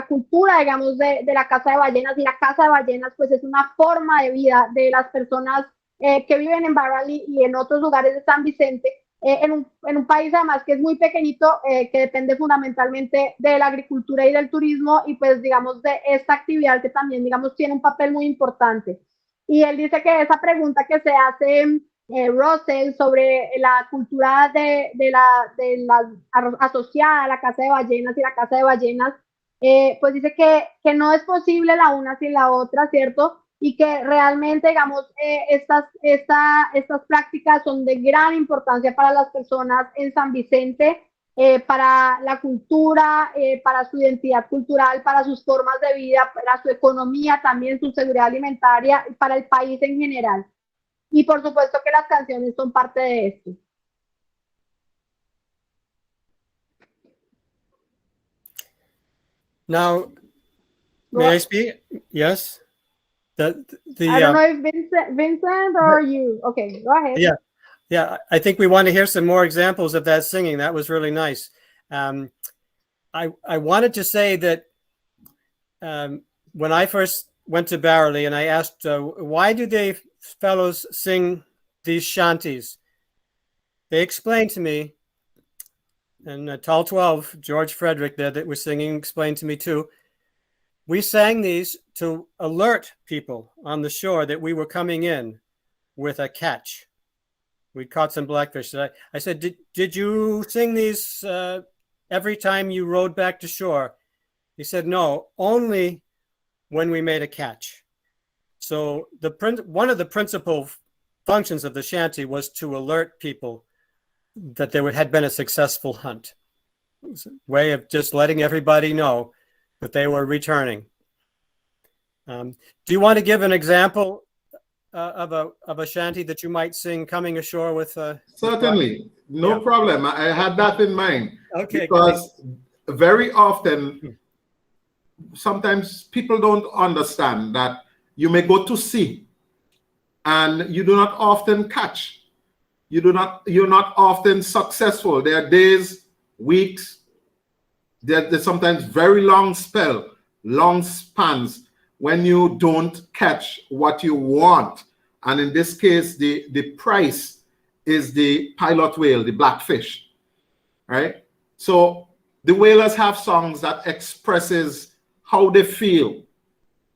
cultura, digamos, de la caza de ballenas y la caza de ballenas, pues es una forma de vida de las personas que viven en Barley y en otros lugares de San Vicente, en un país además que es muy pequeñito, que depende fundamentalmente de la agricultura y del turismo y pues digamos de esta actividad que también digamos tiene un papel muy importante. Y él dice que esa pregunta que se hace Russell sobre la cultura de la asociada a la caza de ballenas y la caza de ballenas, pues dice que no es posible la una sin la otra, ¿cierto? Y que realmente, digamos, estas prácticas son de gran importancia para las personas en San Vicente, para la cultura, para su identidad cultural, para sus formas de vida, para su economía también, su seguridad alimentaria y para el país en general. Y por supuesto que las canciones son parte de esto. Now, may I speak? Yes. I don't know if Vincent or you. Okay, go ahead. Yeah. I think we want to hear some more examples of that singing. That was really nice. I wanted to say that when I first went to Barley and I asked, why do they fellows sing these shanties? They explained to me, and Tall 12, George Frederick there that was singing, explained to me too. We sang these to alert people on the shore that we were coming in with a catch. We caught some blackfish. I said, did you sing these every time you rowed back to shore? He said, no, only when we made a catch. So one of the principal functions of the shanty was to alert people that there had been a successful hunt. It was a way of just letting everybody know that they were returning. Do you want to give an example of a shanty that you might sing coming ashore with? Certainly, no problem. I had that in mind. Okay. Because very often, sometimes people don't understand that you may go to sea and you do not often catch. You're not often successful. There are days, weeks, there's sometimes very long spans when you don't catch what you want. And in this case, the price is the pilot whale, the blackfish, right? So the whalers have songs that expresses how they feel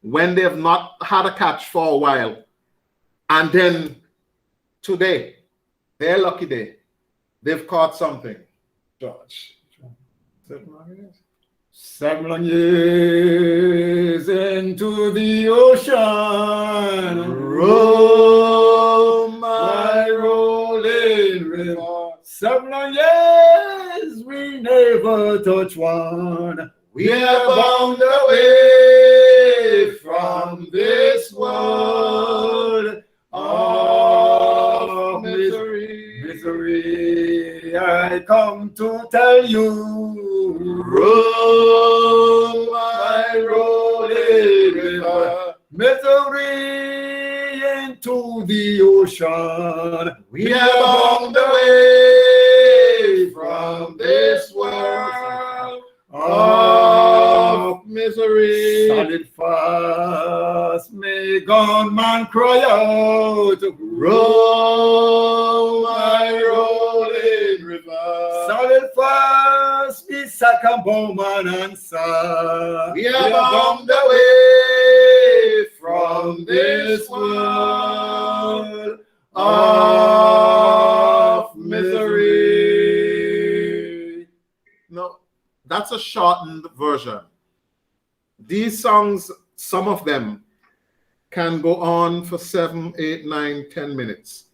when they have not had a catch for a while. And then today, their lucky day, they've caught something. George. 7 long years into the ocean, roll my rolling river. 7 long years we never touch one. We are bound away from this world of misery. I come to tell you, roll my rolling river, misery into the ocean. We are bound away from this world of misery. Solid fast, may gone man cry out. Roll my rolling river. Solid fast, be second bowman and son. We are bound away from this world of misery. No, that's a shortened version. These songs, some of them, can go on for 7, 8, 9, 10 minutes.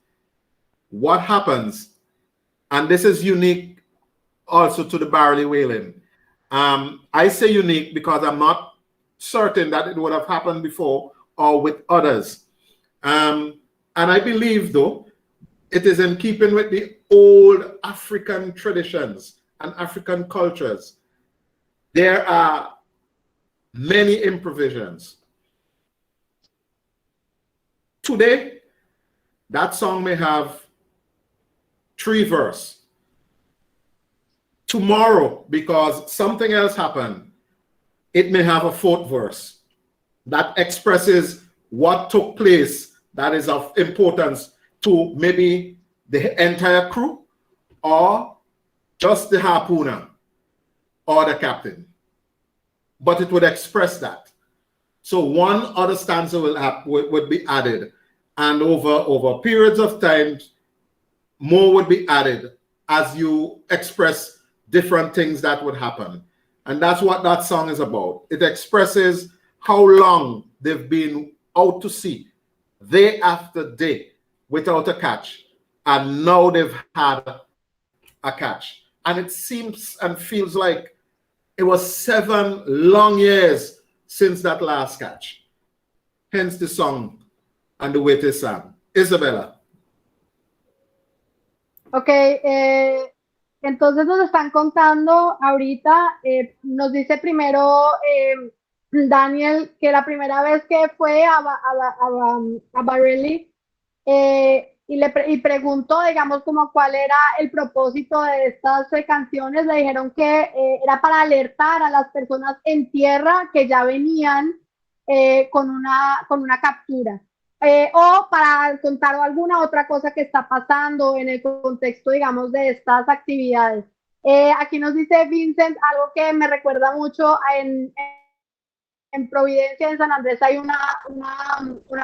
What happens, and this is unique also to the barley whaling. I say unique because I'm not certain that it would have happened before or with others. And I believe, though, it is in keeping with the old African traditions and African cultures. There are many improvisations. Today, that song may have 3 verses. Tomorrow, because something else happened, it may have a 4th verse that expresses what took place that is of importance to maybe the entire crew or just the harpooner or the captain. But it would express that. So one other stanza would be added, and over periods of time, more would be added as you express different things that would happen. And that's what that song is about. It expresses how long they've been out to sea, day after day, without a catch. And now they've had a catch. And it seems and feels like it was 7 long years since that last catch. Hence the song and the way it is sung. Isabella. Ok, entonces nos están contando ahorita, nos dice primero Daniel que la primera vez que fue a Bareilly y preguntó, digamos, como cuál era el propósito de estas canciones. Le dijeron que era para alertar a las personas en tierra que ya venían con una captura. O para contar alguna otra cosa que está pasando en el contexto, digamos, de estas actividades. Aquí nos dice Vicente algo que me recuerda mucho en Providencia, en San Andrés, hay una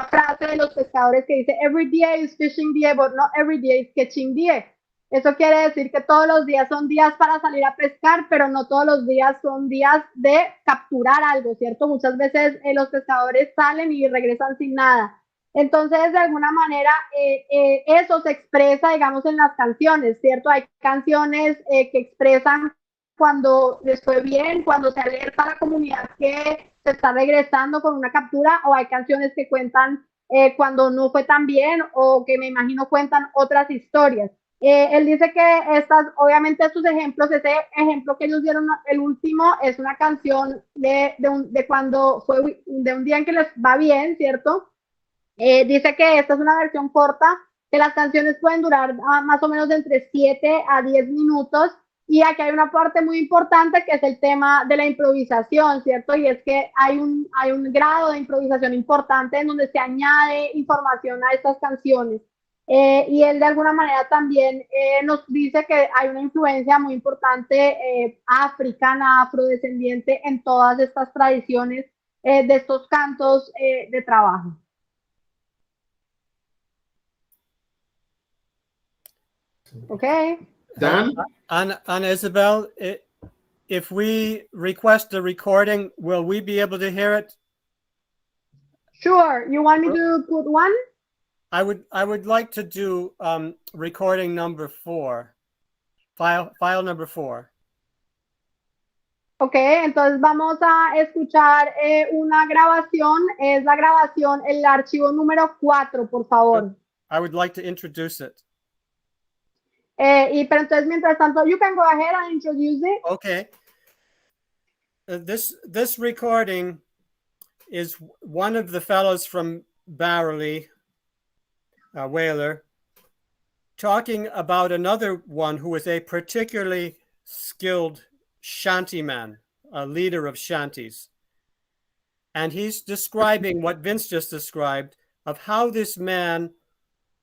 frase de los pescadores que dice: every day is fishing day, but not every day is catching day. Eso quiere decir que todos los días son días para salir a pescar, pero no todos los días son días de capturar algo, ¿cierto? Muchas veces los pescadores salen y regresan sin nada. Entonces, de alguna manera, eso se expresa, digamos, en las canciones, ¿cierto? Hay canciones que expresan cuando les fue bien, cuando se alerta a la comunidad que se está regresando con una captura, o hay canciones que cuentan cuando no fue tan bien, o que me imagino cuentan otras historias. Él dice que obviamente estos ejemplos, ese ejemplo que ellos dieron, el último, es una canción de cuando fue de un día en que les va bien, ¿cierto? Dice que esta es una versión corta, que las canciones pueden durar más o menos de entre 7 a 10 minutos, y aquí hay una parte muy importante que es el tema de la improvisación, ¿cierto? Y es que hay un grado de improvisación importante en donde se añade información a estas canciones. Y él de alguna manera también nos dice que hay una influencia muy importante africana, afrodescendiente en todas estas tradiciones de estos cantos de trabajo. Okay. Dan? Anna Isabel, if we request a recording, will we be able to hear it? Sure. You want me to put one? I would like to do recording number 4, file number 4. Ok, entonces vamos a escuchar una grabación. Es la grabación, el archivo número 4, por favor. I would like to introduce it. Pero entonces, mientras tanto, you can go ahead and introduce it. Okay. This recording is one of the fellows from Barley, Whaler, talking about another one who is a particularly skilled shanty man, a leader of shanties. And he's describing what Vince just described of how this man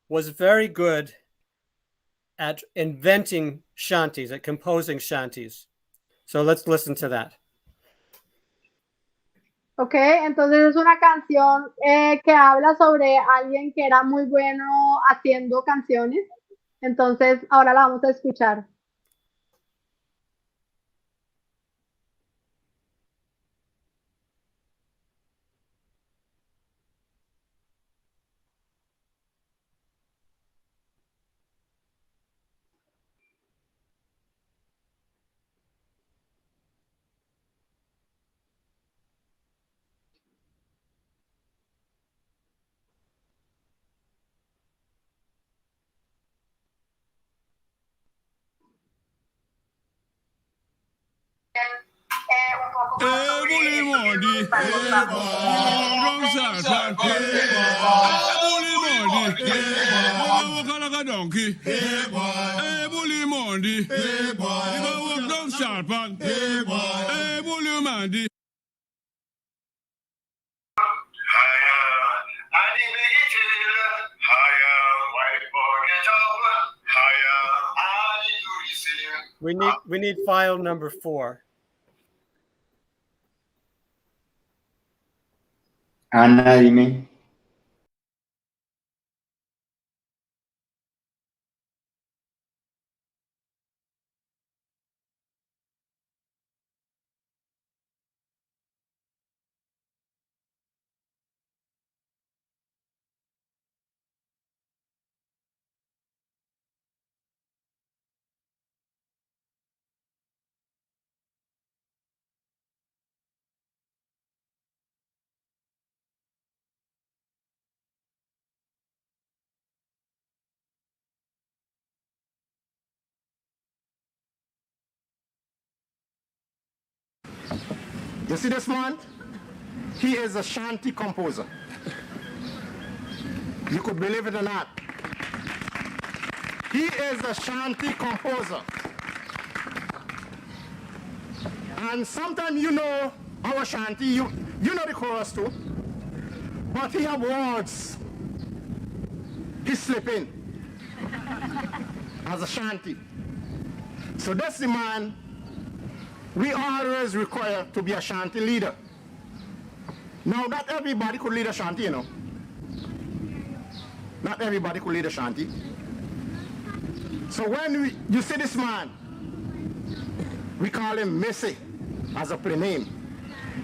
was very good at inventing shanties, at composing shanties. So let's listen to that. Ok, entonces es una canción que habla sobre alguien que era muy bueno haciendo canciones. Entonces ahora la vamos a escuchar. We need file number 4. Ana, dime. You see this man? He is a shanty composer. You could believe it or not. He is a shanty composer. And sometimes you know our shanty, you know the chorus too. But he have words. He's slipping as a shanty. So that's the man we always require to be a shanty leader. Now, not everybody could lead a shanty, you know. Not everybody could lead a shanty. So when you see this man, we call him Missy as a play name.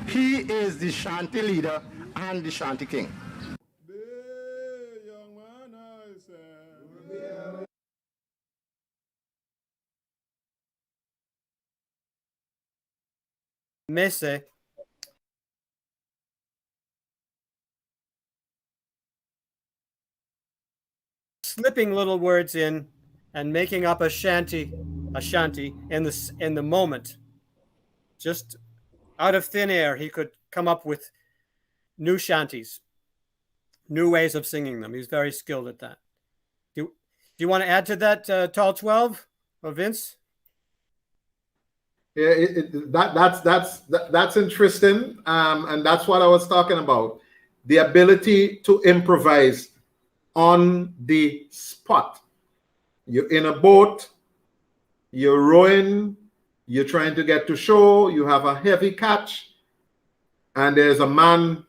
He is the shanty leader and the shanty king. Mese slipping little words in and making up a shanty in the moment. Just out of thin air, he could come up with new shanties, new ways of singing them. He's very skilled at that. Do you want to add to that, Tall 12 or Vince? Yeah, that's interesting, and that's what I was talking about. The ability to improvise on the spot. You're in a boat, you're rowing, you're trying to get to shore, you have a heavy catch, and there's a man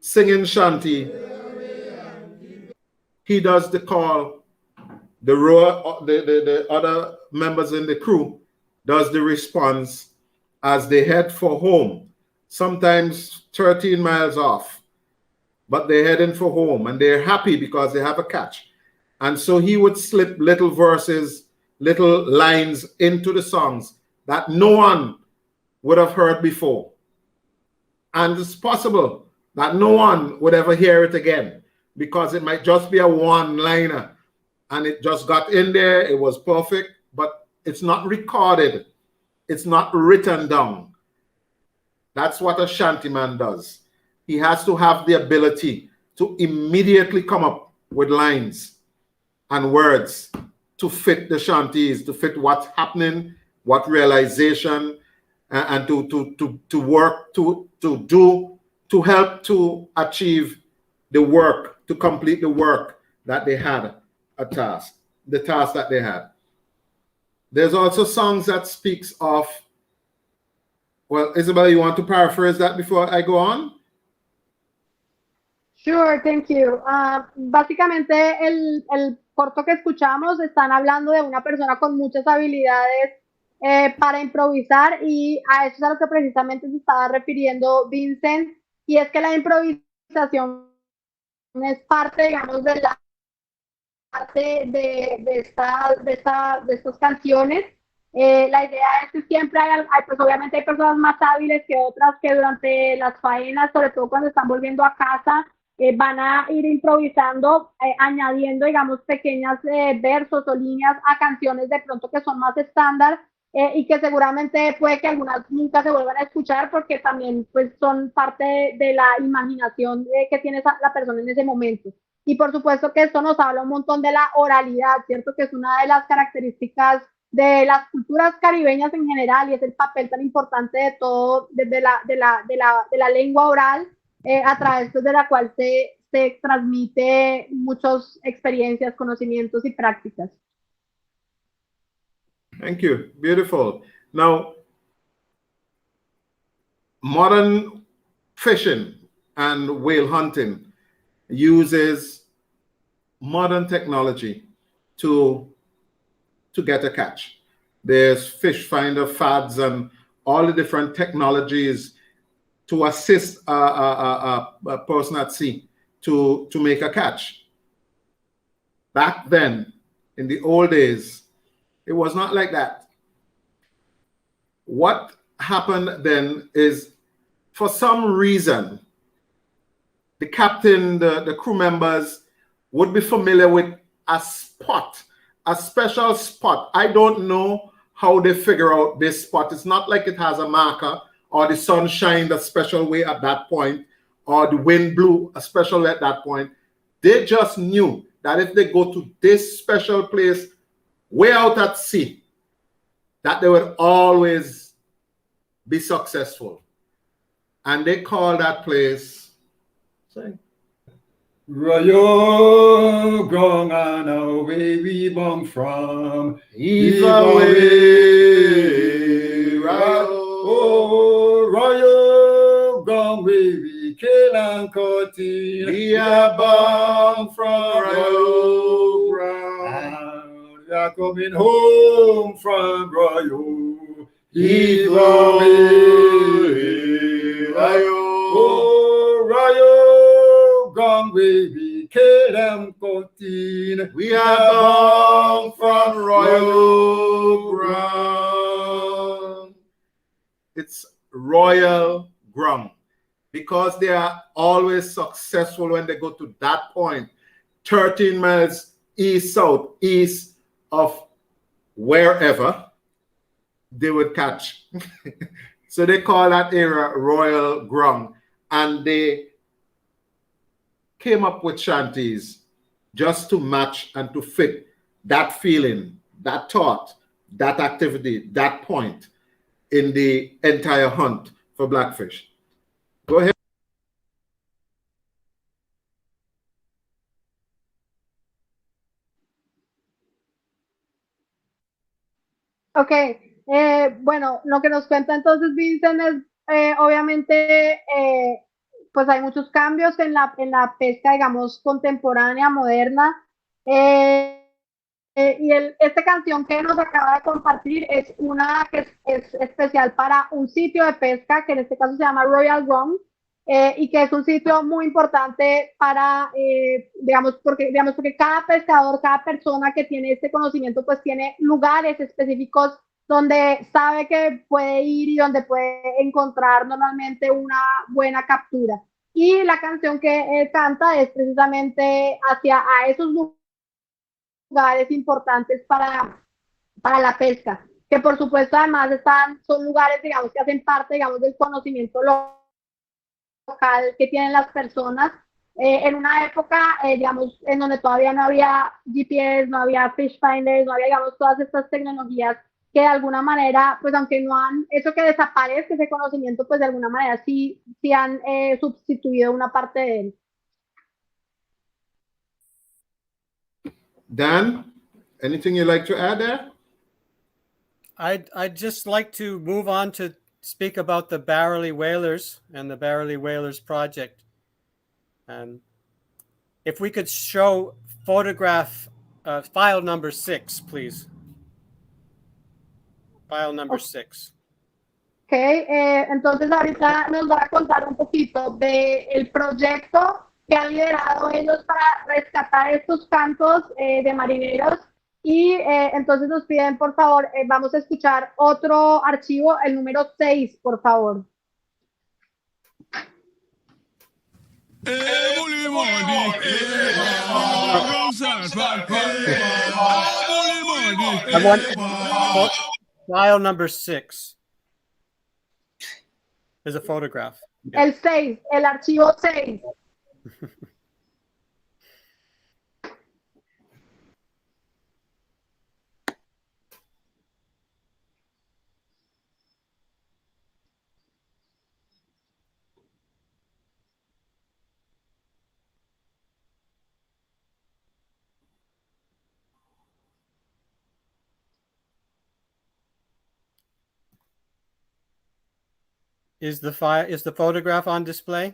singing shanty. He does the call. The rower, the other members in the crew does the response as they head for home, sometimes 13 miles off, but they're heading for home and they're happy because they have a catch. And so he would slip little verses, little lines into the songs that no one would have heard before. And it's possible that no one would ever hear it again because it might just be a one-liner and it just got in there, it was perfect, but it's not recorded. It's not written down. That's what a shantyman does. he has to have the ability to immediately come up with lines and words to fit the Shanties, to fit what's happening, what realization, and to work, to do, to help to achieve the work, to complete the work that they had, the task that they had. There's also songs that speaks of, well, Isabel, you want to paraphrase that before I go on? Sure, thank you. Básicamente el corto que escuchamos están hablando de una persona con muchas habilidades para improvisar, y a eso es a lo que precisamente se estaba refiriendo Vincent, y es que la improvisación es parte, digamos, de la parte de estas canciones. La idea es que siempre pues obviamente hay personas más hábiles que otras que durante las faenas, sobre todo cuando están volviendo a casa, van a ir improvisando, añadiendo, digamos, pequeños versos o líneas a canciones de pronto que son más estándar, y que seguramente puede que algunas nunca se vuelvan a escuchar porque también pues son parte de la imaginación que tiene la persona en ese momento. Y por supuesto que esto nos habla un montón de la oralidad, ¿cierto? Que es una de las características de las culturas caribeñas en general, y es el papel tan importante de todo, de la lengua oral, a través de la cual se transmite muchas experiencias, conocimientos y prácticas. Thank you. Beautiful. Now, modern fishing and whale hunting uses modern technology to get a catch. There's fish finder fads and all the different technologies to assist a person at sea to make a catch. Back then, in the old days, it was not like that. What happened then is, for some reason, the captain, the crew members would be familiar with a spot, a special spot. I don't know how they figure out this spot. It's not like it has a marker, or the sun shined a special way at that point, or the wind blew a special way at that point. They just knew that if they go to this special place way out at sea, that they would always be successful. And they call that place, Royo grong and away we bong from Eve away, Royo grong we kill and cut in. we are born from Royo ground. And we are coming home from Royo. Eve away, Royo gone we kill them cutting. We are born from royal ground. It's royal ground because they are always successful when they go to that point, 13 miles east, south, east of wherever they would catch. So they call that area royal ground, and they came up with Shanties just to match and to fit that feeling, that thought, that activity, that point in the entire hunt for blackfish. Go ahead. Ok, bueno, lo que nos cuenta entonces Vincent es, obviamente, pues hay muchos cambios en la pesca, digamos, contemporánea, moderna, y esta canción que nos acaba de compartir es una que es especial para un sitio de pesca, que en este caso se llama Royal Run, y que es un sitio muy importante para, digamos, porque cada pescador, cada persona que tiene este conocimiento, pues tiene lugares específicos donde sabe que puede ir y donde puede encontrar normalmente una buena captura. Y la canción que canta es precisamente hacia a esos lugares importantes para la pesca, que por supuesto además son lugares, digamos, que hacen parte, digamos, del conocimiento local local que tienen las personas. En una época, digamos, en donde todavía no había GPS, no había fish finders, no había, digamos, todas estas tecnologías que de alguna manera, pues aunque no han hecho que desaparezca ese conocimiento, pues de alguna manera sí han sustituido una parte de él. Dan, anything you'd like to add there? I'd just like to move on to speak about the Barely Whalers and the Barely Whalers project. If we could show photograph file number 6, please. File number 6. Ok, entonces ahorita nos va a contar un poquito del proyecto que han liderado ellos para rescatar estos cantos de marineros y entonces nos piden, por favor, vamos a escuchar otro archivo, el número 6, por favor. I want file number 6. Is a photograph. El 6, el archivo 6. Is the photograph on display?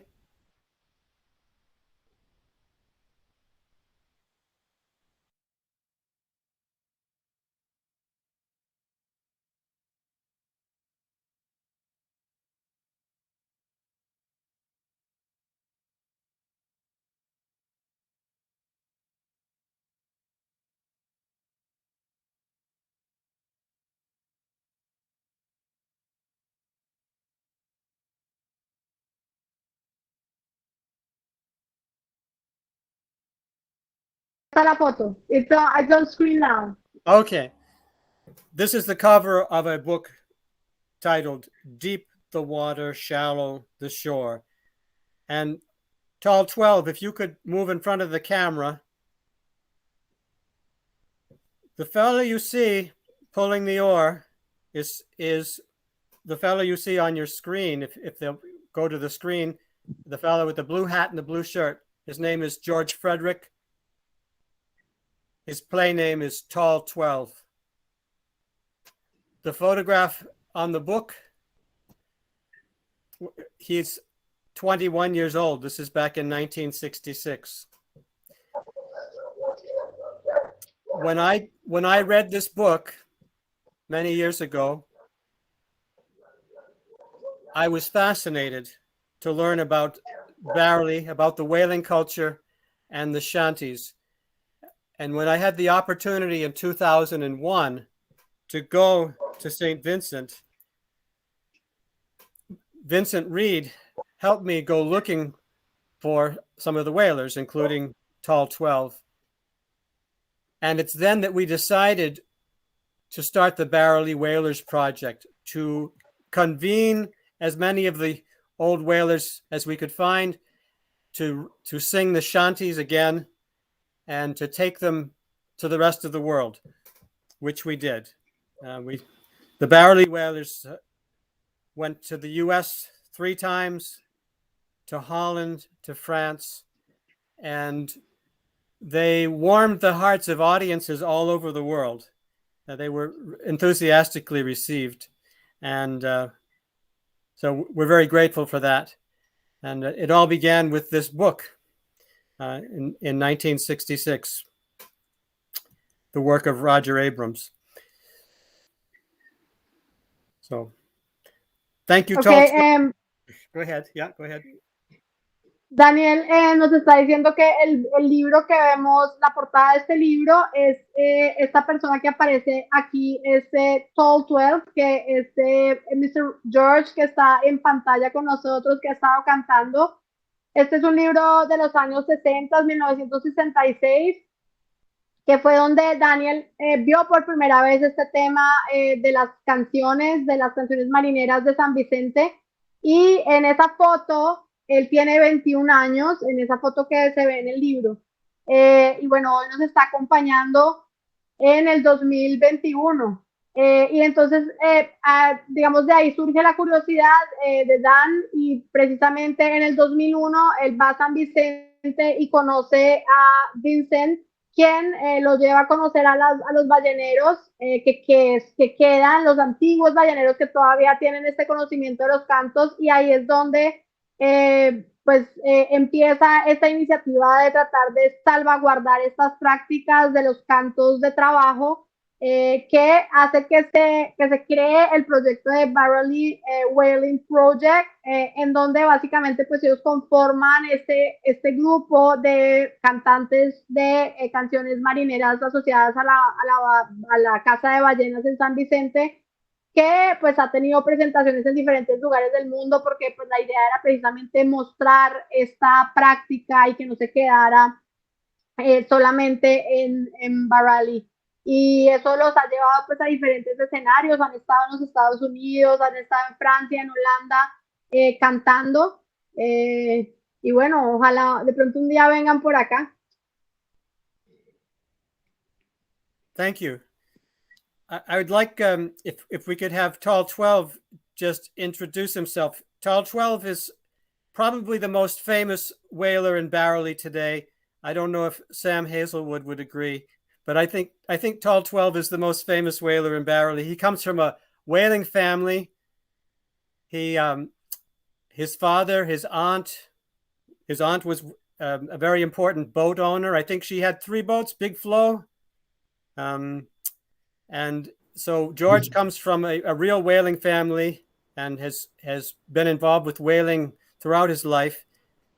Está la foto. It's on screen now. Okay. This is the cover of a book titled Deep the Water, Shallow the Shore. And Tall 12, if you could move in front of the camera. The fellow you see pulling the oar is the fellow you see on your screen. If they'll go to the screen, the fellow with the blue hat and the blue shirt. His name is George Frederick. His play name is Tall 12. The photograph on the book, he's 21 years old. This is back in 1966. When I read this book many years ago, I was fascinated to learn about Barely, about the whaling culture and the Shanties. And when I had the opportunity in 2001 to go to St. Vincent, Vincent Reed helped me go looking for some of the whalers, including Tall 12. And it's then that we decided to start the Barely Whalers Project, to convene as many of the old whalers as we could find, to sing the Shanties again, and to take them to the rest of the world, which we did. The Barely Whalers went to the US 3 times, to Holland, to France, and they warmed the hearts of audiences all over the world. They were enthusiastically received. And so we're very grateful for that. And it all began with this book in 1966, the work of Roger Abrams. So, thank you, Okay, Go ahead. Yeah, go ahead. Daniel nos está diciendo que el libro que vemos, la portada de este libro es esta persona que aparece aquí, Tall 12, que es Mr. George, que está en pantalla con nosotros, que ha estado cantando. Este es un libro de los años 60, 1966, que fue donde Daniel vio por primera vez este tema de las canciones marineras de San Vicente. Y en esa foto él tiene 21 años en esa foto que se ve en el libro. Y bueno, hoy nos está acompañando en el 2021. Y entonces, digamos, de ahí surge la curiosidad de Dan, y precisamente en el 2001 él va a San Vicente y conoce a Vincent, quien lo lleva a conocer a los balleneros que quedan, los antiguos balleneros que todavía tienen este conocimiento de los cantos, y ahí es donde empieza esta iniciativa de tratar de salvaguardar estas prácticas de los cantos de trabajo, que hace que se cree el proyecto de Barely Whaling Project, en donde básicamente pues ellos conforman este grupo de cantantes de canciones marineras asociadas a la Caza de Ballenas en San Vicente, que pues ha tenido presentaciones en diferentes lugares del mundo, porque pues la idea era precisamente mostrar esta práctica y que no se quedara solamente en Barely. Y eso los ha llevado pues a diferentes escenarios, han estado en los Estados Unidos, han estado en Francia, en Holanda, cantando, y bueno, ojalá de pronto un día vengan por acá. Thank you. I would like, if we could have Tall 12 just introduce himself. Tall 12 is probably the most famous whaler in Barely today. I don't know if Sam Hazelwood would agree, but I think Tall 12 is the most famous whaler in Barely. He comes from a whaling family. His father, his aunt was a very important boat owner. I think she had 3 boats, Big Flo. And so George comes from a real whaling family and has been involved with whaling throughout his life.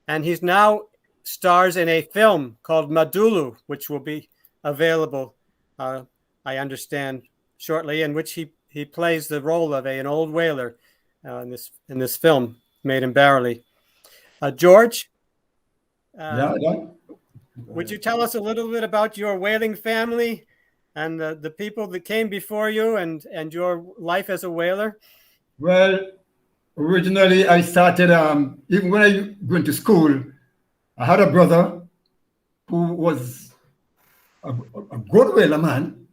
And he's now stars in a film called Madulu, which will be available, I understand, shortly, in which he plays the role of an old whaler in this film made in Barely. George, would you tell us a little bit about your whaling family and the people that came before you and your life as a whaler? Well, originally I started, even when I went to school, I had a brother who was a good whaler man,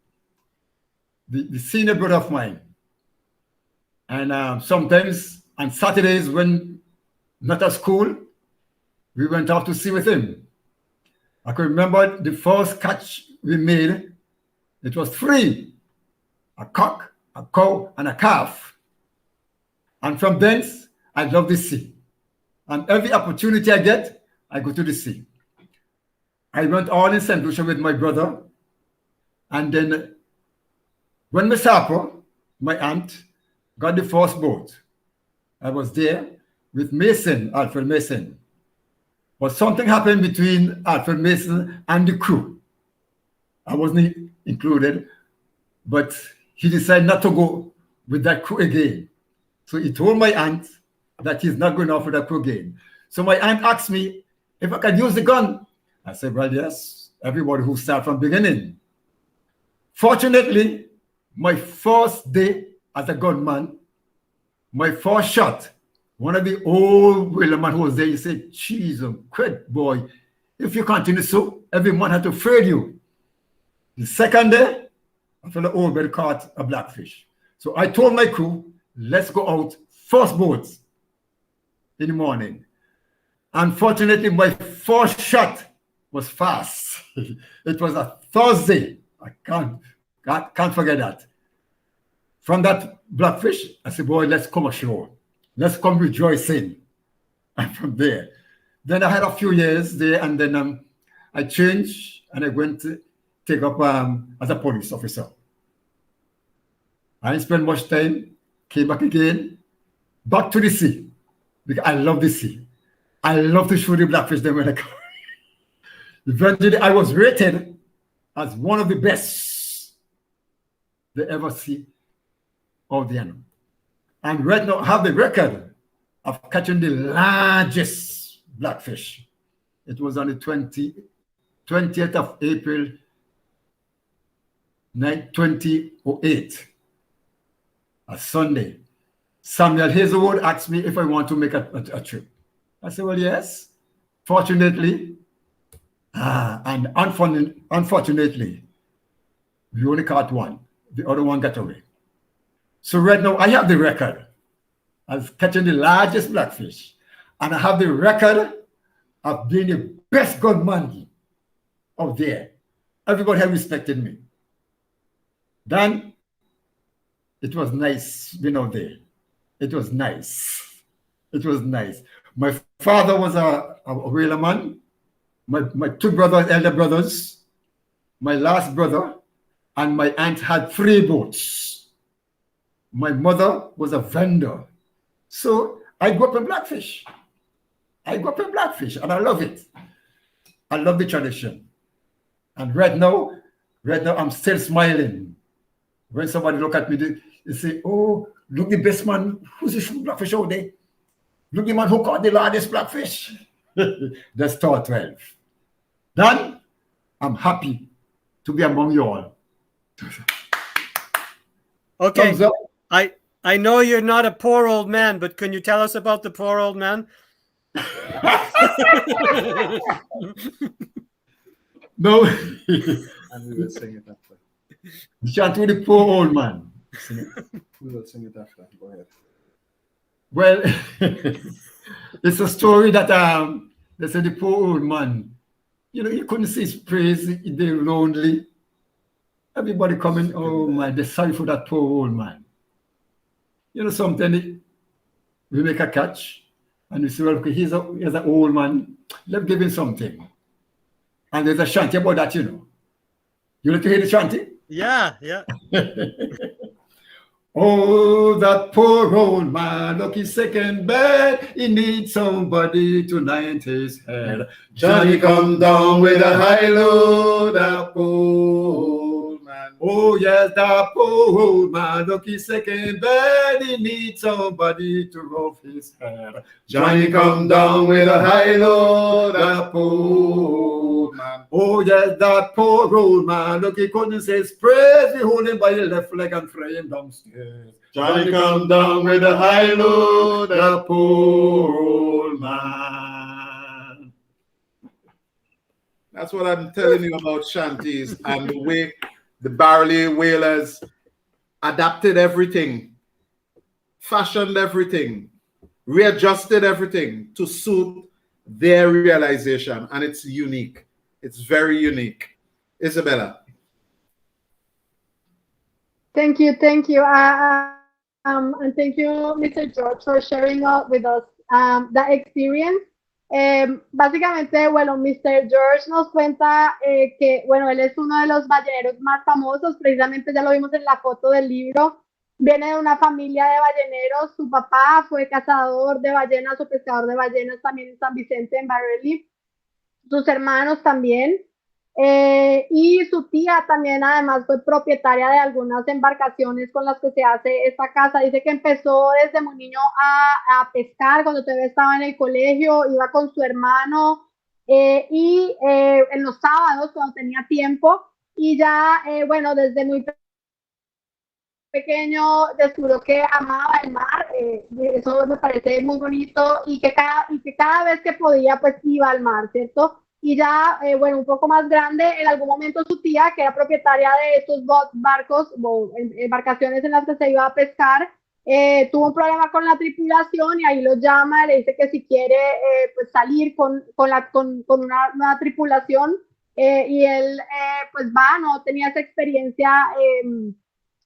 the senior brother of mine. And sometimes on Saturdays when not at school, we went out to sea with him. I can remember the first catch we made. It was 3, a cock, a cow, and a calf. And from thence, I love the sea. And every opportunity I get, I go to the sea. I went all in St. Lucia with my brother. And then when Miss Harper, my aunt, got the first boat, I was there with Mason, Alfred Mason. But something happened between Alfred Mason and the crew. I wasn't included, but he decided not to go with that crew again. So he told my aunt that he's not going off with that crew again. So my aunt asked me if I could use the gun. I said, well, yes, everybody who starts from beginning. Fortunately, my first day as a gunman, my first shot, one of the old whalermen who was there, he said, Jesus, quit, boy. If you continue so, every man had to fear you. The second day, I felt an old bird caught a blackfish. So I told my crew, let's go out first boat in the morning. Unfortunately, my first shot was fast. It was a Thursday. I can't forget that. From that blackfish, I said, boy, let's come ashore. Let's come rejoicing. And from there, then I had a few years there, and then I changed and I went to take up as a police officer. I didn't spend much time, came back again, back to the sea, because I love the sea. I love to shoot the blackfish then when I come. Eventually, I was rated as one of the best they ever see of the animal. And right now, I have the record of catching the largest blackfish. It was on the 20th of April, 2008, a Sunday. Samuel Hazelwood asked me if I want to make a trip. I said, well, yes. Fortunately, and unfortunately, we only caught one. The other one got away. So right now, I have the record of catching the largest blackfish. And I have the record of being the best gunman out there. Everybody had respected me. Then, it was nice being out there. It was nice. It was nice. My father was a whaler man. My two brothers, elder brothers, my last brother, and my aunt had 3 boats. My mother was a vendor. So I grew up in Blackfish. And I love it. I love the tradition. And right now, I'm still smiling. When somebody look at me, they say, oh, look the best man, who's this blackfish out there? Look the man who caught the largest blackfish. That's Star 12. Then, I'm happy to be among you all. Okay, I know you're not a poor old man, but can you tell us about the poor old man? No. And we will sing it after. Chant with the poor old man. We will sing it after. Go ahead. Well, it's a story that they said the poor old man, you know, he couldn't see his praise, they're lonely. Everybody coming, oh my, they're sorry for that poor old man. You know, sometimes we make a catch and we say, well, okay, he's an old man, let's give him something. And there's a shanty about that, you know. You like to hear the shanty? Yeah. Oh, that poor old man, look, he's sick in bed. He needs somebody to anoint his head. Johnny come down with a high load, that poor man. Oh, yes, that poor old man, look, he's sick in bed. He needs somebody to rub his head. Johnny come down with a high load, that poor man. Oh, yes, that poor old man, look, he couldn't say his praise. We hold him by the left leg and throw him downstairs. Johnny come down with a high load, that poor old man. That's what I'm telling you about Shanties and the way the barley whalers adapted everything, fashioned everything, readjusted everything to suit their realization. And it's unique. It's very unique. Isabella. Thank you. And thank you, Mr. George, for sharing with us that experience. Básicamente, bueno, Mr. George nos cuenta que, bueno, él es uno de los balleneros más famosos, precisamente ya lo vimos en la foto del libro. Viene de una familia de balleneros, su papá fue cazador de ballenas o pescador de ballenas también en San Vicente, en Barrelly, sus hermanos también. Y su tía también además fue propietaria de algunas embarcaciones con las que se hace esta caza. Dice que empezó desde muy niño a pescar cuando todavía estaba en el colegio, iba con su hermano y en los sábados cuando tenía tiempo y ya, bueno, desde muy pequeño descubrió que amaba el mar, eso me parece muy bonito y que cada vez que podía pues iba al mar, ¿cierto? Y ya, bueno, un poco más grande, en algún momento su tía, que era propietaria de estos barcos, embarcaciones en las que se iba a pescar, tuvo un problema con la tripulación y ahí lo llama, le dice que si quiere pues salir con una nueva tripulación y él pues va, no tenía esa experiencia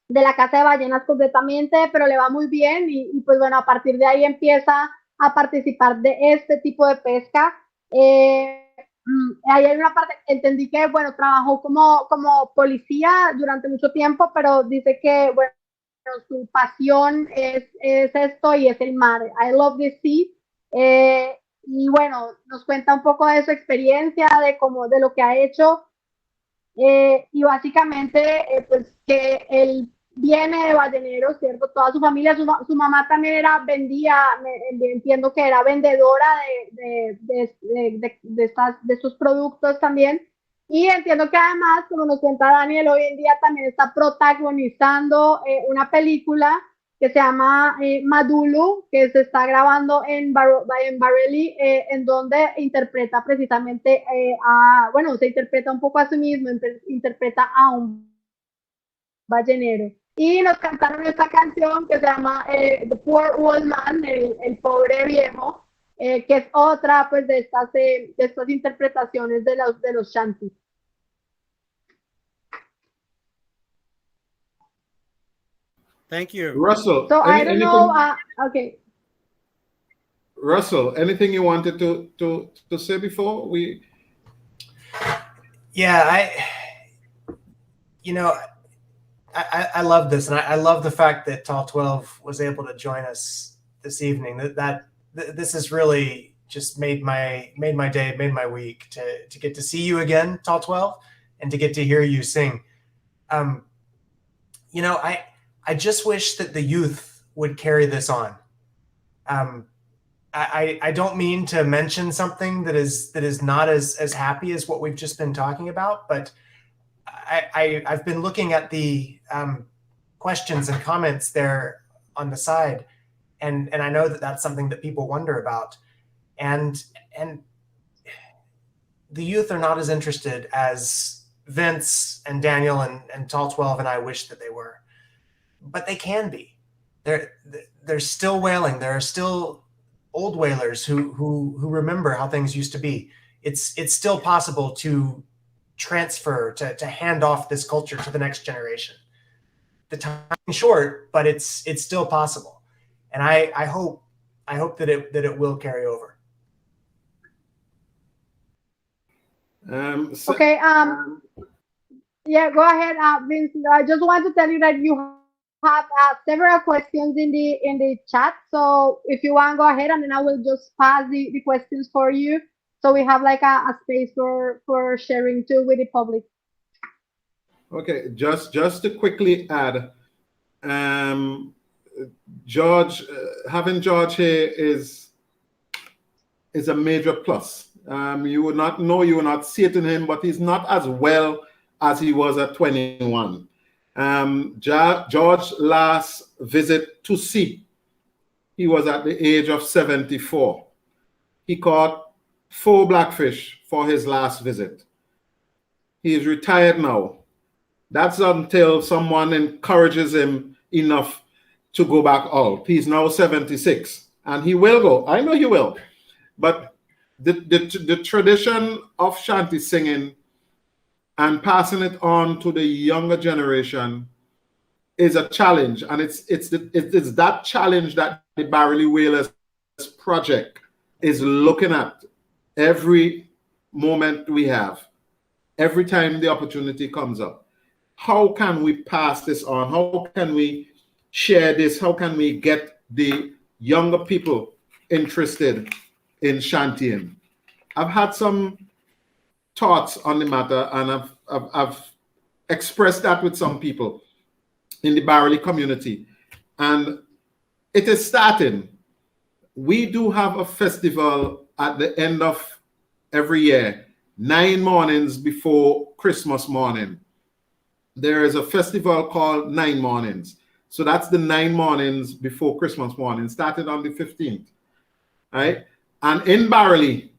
de la caza de ballenas completamente, pero le va muy bien y pues bueno, a partir de ahí empieza a participar de este tipo de pesca. Ahí hay una parte, entendí que, bueno, trabajó como policía durante mucho tiempo, pero dice que, bueno, su pasión es esto y es el mar. I love the sea. Y bueno, nos cuenta un poco de su experiencia, de lo que ha hecho. Y básicamente, pues que él viene de balleneros, ¿cierto? Toda su familia, su mamá también entiendo que era vendedora de estos productos también. Y entiendo que además, como nos cuenta Daniel, hoy en día también está protagonizando una película que se llama Madulu, que se está grabando en Bareilly, en donde interpreta precisamente se interpreta un poco a sí mismo, interpreta a un ballenero. Y nos cantaron esta canción que se llama The Poor Old Man, el pobre viejo, que es otra pues de estas interpretaciones de los Shanties. Thank you. Russell, So I don't know. Okay. Russell, anything you wanted to say before we? Yeah, I love this, and I love the fact that Tall 12 was able to join us this evening. This has really just made my day, made my week to get to see you again, Tall 12, and to get to hear you sing. I just wish that the youth would carry this on. I don't mean to mention something that is not as happy as what we've just been talking about, but I've been looking at the questions and comments there on the side, and I know that that's something that people wonder about, and the youth are not as interested as Vince and Daniel and Tall 12 and I wish that they were, but they can be. They're still whaling. There are still old whalers who remember how things used to be. It's still possible to transfer, to hand off this culture to the next generation. The time is short, but it's still possible, and I hope that it will carry over. Okay. Yeah, go ahead, Vince. I just want to tell you that you have several questions in the chat. So if you want, go ahead, and then I will just pass the questions for you. So we have like a space for sharing too with the public. Okay, just to quickly add, George, having George here is a major plus. You would not know, you would not see it in him, but he's not as well as he was at 21. George's last visit to sea, he was at the age of 74. He caught 4 blackfish for his last visit. He is retired now. That's until someone encourages him enough to go back out. He's now 76, and he will go. I know he will. But the tradition of shanty singing and passing it on to the younger generation is a challenge, and it's that challenge that the Bareilly Whalers Project is looking at every moment we have, every time the opportunity comes up. How can we pass this on? How can we share this? How can we get the younger people interested in shantying? I've had some thoughts on the matter, and I've expressed that with some people in the Bareilly community, and it is starting. We do have a festival at the end of every year, 9 mornings before Christmas morning. There is a festival called 9 Mornings. So that's the 9 mornings before Christmas morning, started on the 15th, right? And in Bareilly,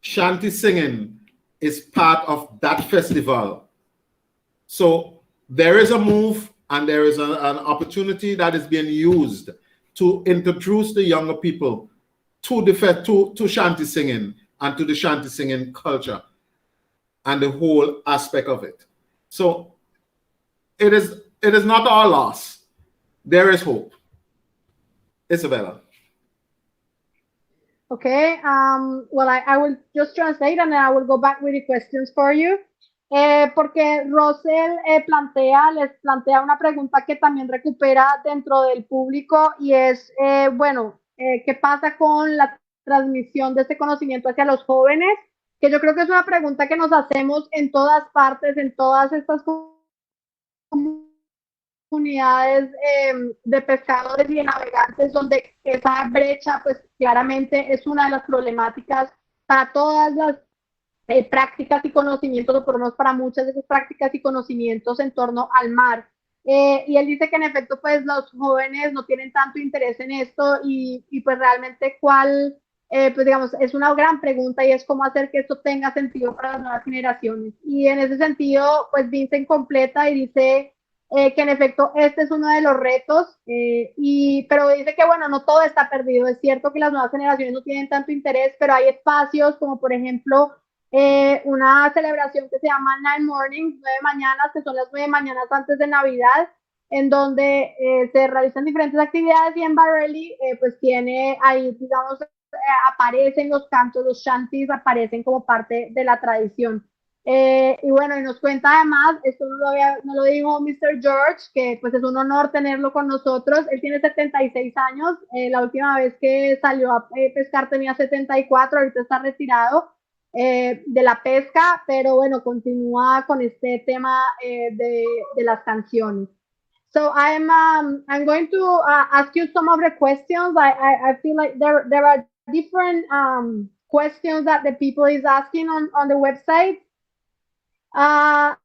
shanty singing is part of that festival. So there is a move, and there is an opportunity that is being used to introduce the younger people to shanty singing and to the shanty singing culture and the whole aspect of it. So it is not all loss. There is hope. Isabella. Okay. Well, I will just translate, and then I will go back with the questions for you. Porque Russell les plantea una pregunta que también recupera dentro del público, y es, ¿qué pasa con la transmisión de este conocimiento hacia los jóvenes? Que yo creo que es una pregunta que nos hacemos en todas partes, en todas estas comunidades de pescadores y de navegantes, donde esa brecha, pues claramente es una de las problemáticas para todas las prácticas y conocimientos, o por lo menos para muchas de esas prácticas y conocimientos en torno al mar. Y él dice que en efecto pues los jóvenes no tienen tanto interés en esto y pues realmente cuál, pues digamos, es una gran pregunta y es cómo hacer que esto tenga sentido para las nuevas generaciones. Y en ese sentido, pues Vincent completa y dice que en efecto este es uno de los retos, pero dice que bueno, no todo está perdido. Es cierto que las nuevas generaciones no tienen tanto interés, pero hay espacios como por ejemplo una celebración que se llama Nine Mornings, 9 mañanas, que son las 9 mañanas antes de Navidad, en donde se realizan diferentes actividades y en Barely pues tiene ahí, digamos, aparecen los cantos, los Shanties aparecen como parte de la tradición. Y bueno, y nos cuenta además, esto no lo dijo Mr. George, que pues es un honor tenerlo con nosotros. Él tiene 76 años, la última vez que salió a pescar tenía 74, ahorita está retirado de la pesca, pero bueno, continúa con este tema de las canciones. So I'm going to ask you some of the questions. I feel like there are different questions that the people is asking on the website. I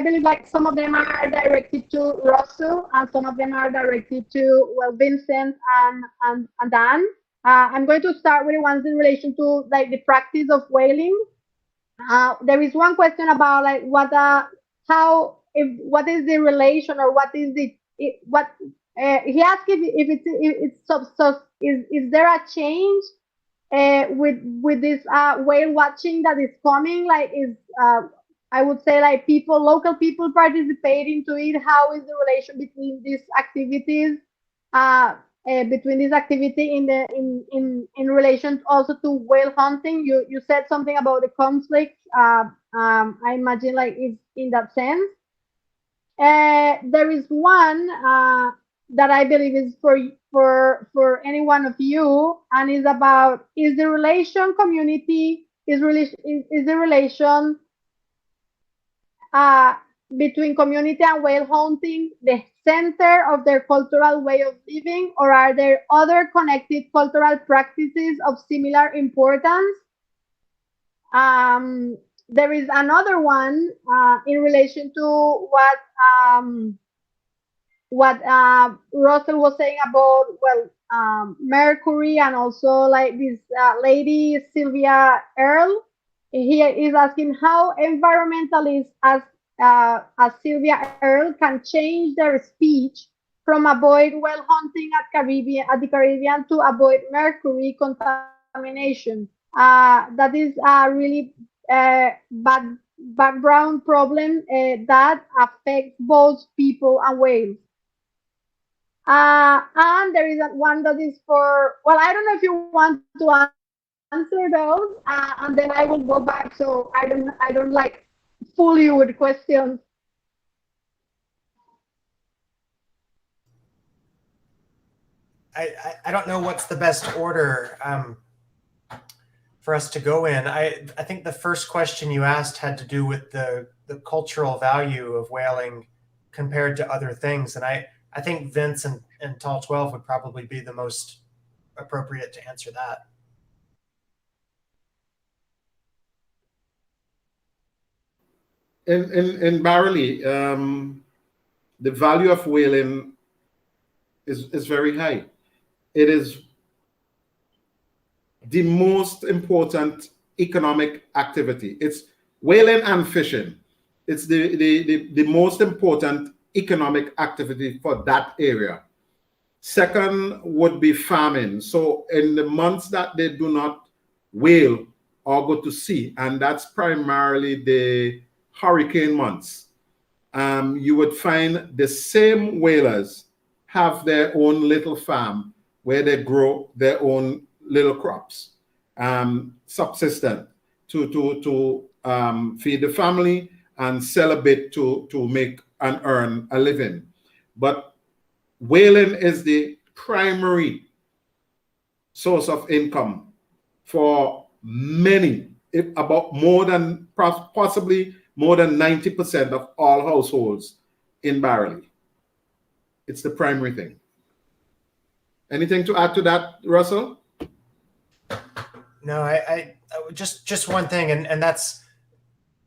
believe like some of them are directed to Russell and some of them are directed to, well, Vincent and Dan. I'm going to start with the ones in relation to like the practice of whaling. There is one question about like what is the relation or what is the what he asked if is there a change with this whale watching that is coming, like is I would say like local people participating to it. How is the relation between these activities between this activity in relation also to whale hunting? You said something about the conflict. I imagine like it's in that sense. There is one that I believe is for any one of you, and is about is the relation between community and whale hunting the center of their cultural way of living, or are there other connected cultural practices of similar importance? There is another one in relation to what Russell was saying about, well, Mercury, and also like this lady Sylvia Earle. He is asking how environmentalists as Sylvia Earle can change their speech from avoid whale hunting at the Caribbean to avoid mercury contamination. That is a really bad background problem that affects both people and whales. And there is one that is for, well, I don't know if you want to answer those, and then I will go back. So I don't like fool you with questions. I don't know what's the best order for us to go in. I think the first question you asked had to do with the cultural value of whaling compared to other things, and I think Vince and Tall 12 would probably be the most appropriate to answer that. In Barely, the value of whaling is very high. It is the most important economic activity. It's whaling and fishing. It's the most important economic activity for that area. Second would be farming. So in the months that they do not whale or go to sea, and that's primarily the hurricane months, you would find the same whalers have their own little farm where they grow their own little crops, subsistent to feed the family and sell a bit to make and earn a living. But whaling is the primary source of income for many, about possibly more than 90% of all households in Barely. It's the primary thing. Anything to add to that, Russell? No, I just one thing, and that's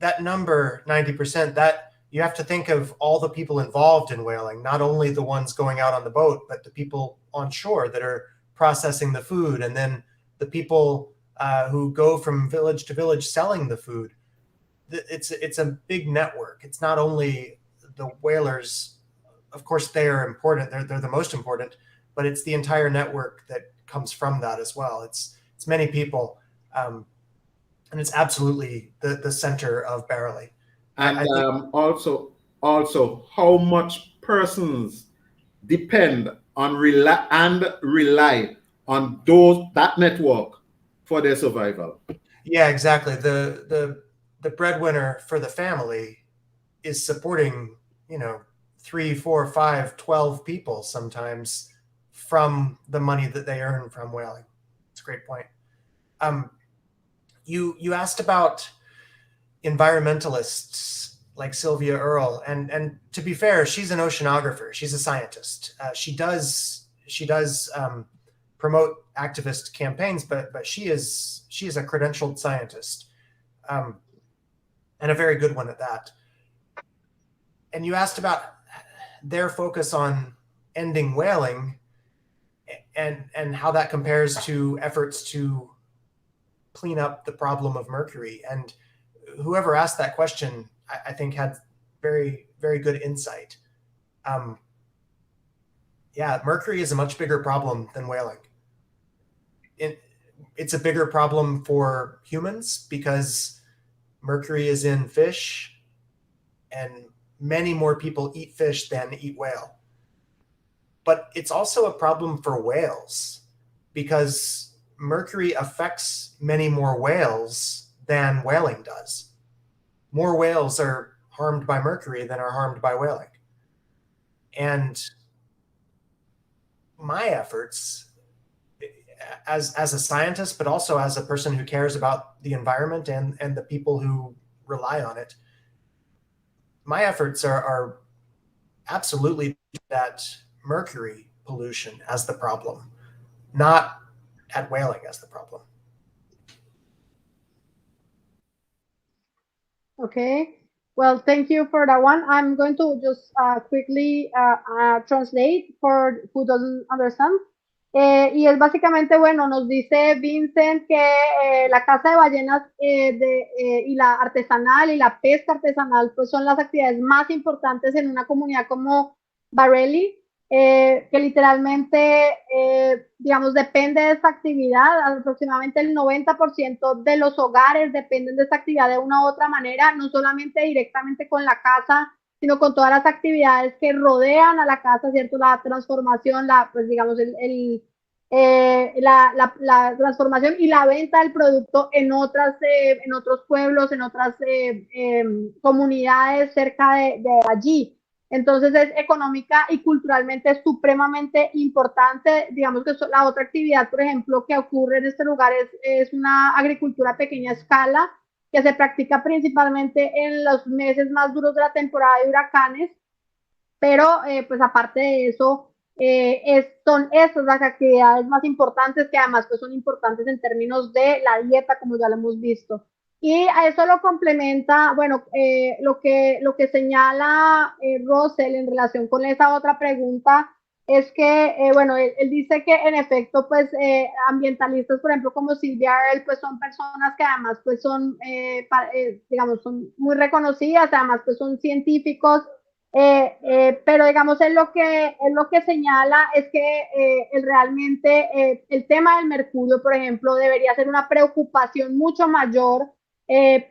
that number, 90%, that you have to think of all the people involved in whaling, not only the ones going out on the boat, but the people on shore that are processing the food, and then the people who go from village to village selling the food. It's a big network. It's not only the whalers. Of course, they are important. They're the most important, but it's the entire network that comes from that as well. It's many people, and it's absolutely the center of Barely. And also, how much persons depend on rely on that network for their survival. Yeah, exactly. The breadwinner for the family is supporting, 3, 4, 5, 12 people sometimes from the money that they earn from whaling. It's a great point. You asked about environmentalists like Sylvia Earle, and to be fair, she's an oceanographer. She's a scientist. She does promote activist campaigns, but she is a credentialed scientist, and a very good one at that. And you asked about their focus on ending whaling and how that compares to efforts to clean up the problem of mercury. And whoever asked that question, I think, had very, very good insight. Mercury is a much bigger problem than whaling. It's a bigger problem for humans because mercury is in fish, and many more people eat fish than eat whale. But it's also a problem for whales because mercury affects many more whales than whaling does. More whales are harmed by mercury than are harmed by whaling. And my efforts as a scientist, but also as a person who cares about the environment and the people who rely on it, my efforts are absolutely at mercury pollution as the problem, not at whaling as the problem. Okay. Well, thank you for that one. I'm going to just quickly translate for who doesn't understand. Y es básicamente, bueno, nos dice Vincent que la caza de ballenas y la artesanal y la pesca artesanal pues son las actividades más importantes en una comunidad como Barely, que literalmente, digamos, depende de esta actividad. Aproximadamente el 90% de los hogares dependen de esta actividad de una u otra manera, no solamente directamente con la caza, sino con todas las actividades que rodean a la caza, ¿cierto? La transformación, pues digamos, la transformación y la venta del producto en otros pueblos, en otras comunidades cerca de allí. Entonces es económica y culturalmente supremamente importante. Digamos que la otra actividad, por ejemplo, que ocurre en este lugar es una agricultura a pequeña escala que se practica principalmente en los meses más duros de la temporada de huracanes, pero pues aparte de eso, son estas las actividades más importantes, que además pues son importantes en términos de la dieta, como ya lo hemos visto. Y a eso lo complementa, bueno, lo que señala Russell en relación con esa otra pregunta es que, bueno, él dice que en efecto, pues ambientalistas, por ejemplo, como Sylvia Earle, pues son personas que además pues son, digamos, son muy reconocidas, además pues son científicos, pero digamos, él lo que señala es que realmente el tema del mercurio, por ejemplo, debería ser una preocupación mucho mayor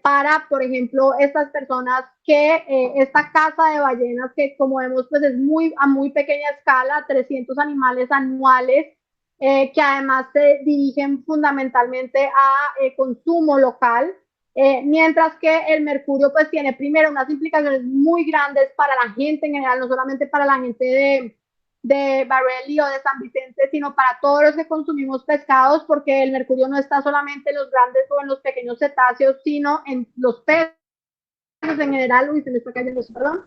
para, por ejemplo, estas personas que esta caza de ballenas, que como vemos, pues es a muy pequeña escala, 300 animales anuales, que además se dirigen fundamentalmente a consumo local, mientras que el mercurio pues tiene primero unas implicaciones muy grandes para la gente en general, no solamente para la gente de Barely o de San Vicente, sino para todos los que consumimos pescados, porque el mercurio no está solamente en los grandes o en los pequeños cetáceos, sino en los peces en general. Uy, se me está cayendo eso, perdón.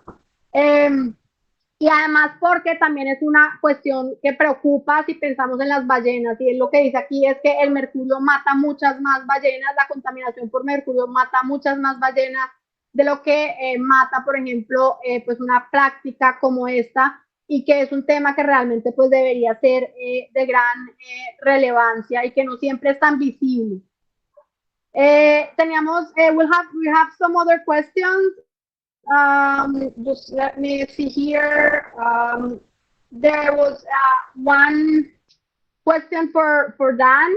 Y además porque también es una cuestión que preocupa si pensamos en las ballenas, y él lo que dice aquí es que el mercurio mata muchas más ballenas, la contaminación por mercurio mata muchas más ballenas lo que mata, por ejemplo, pues una práctica como esta, y que es un tema que realmente pues debería ser de gran relevancia y que no siempre es tan visible. We have some other questions. Just let me see here. There was one question for Dan.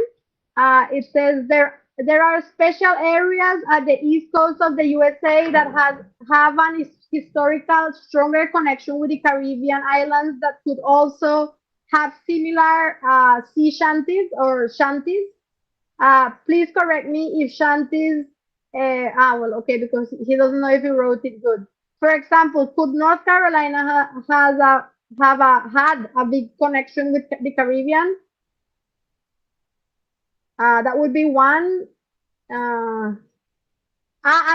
It says there are special areas at the east coast of the USA that have an historical stronger connection with the Caribbean islands that could also have similar sea shanties or shanties. Please correct me if shanties. Well, okay, because he doesn't know if he wrote it good. For example, could North Carolina had a big connection with the Caribbean? That would be one. And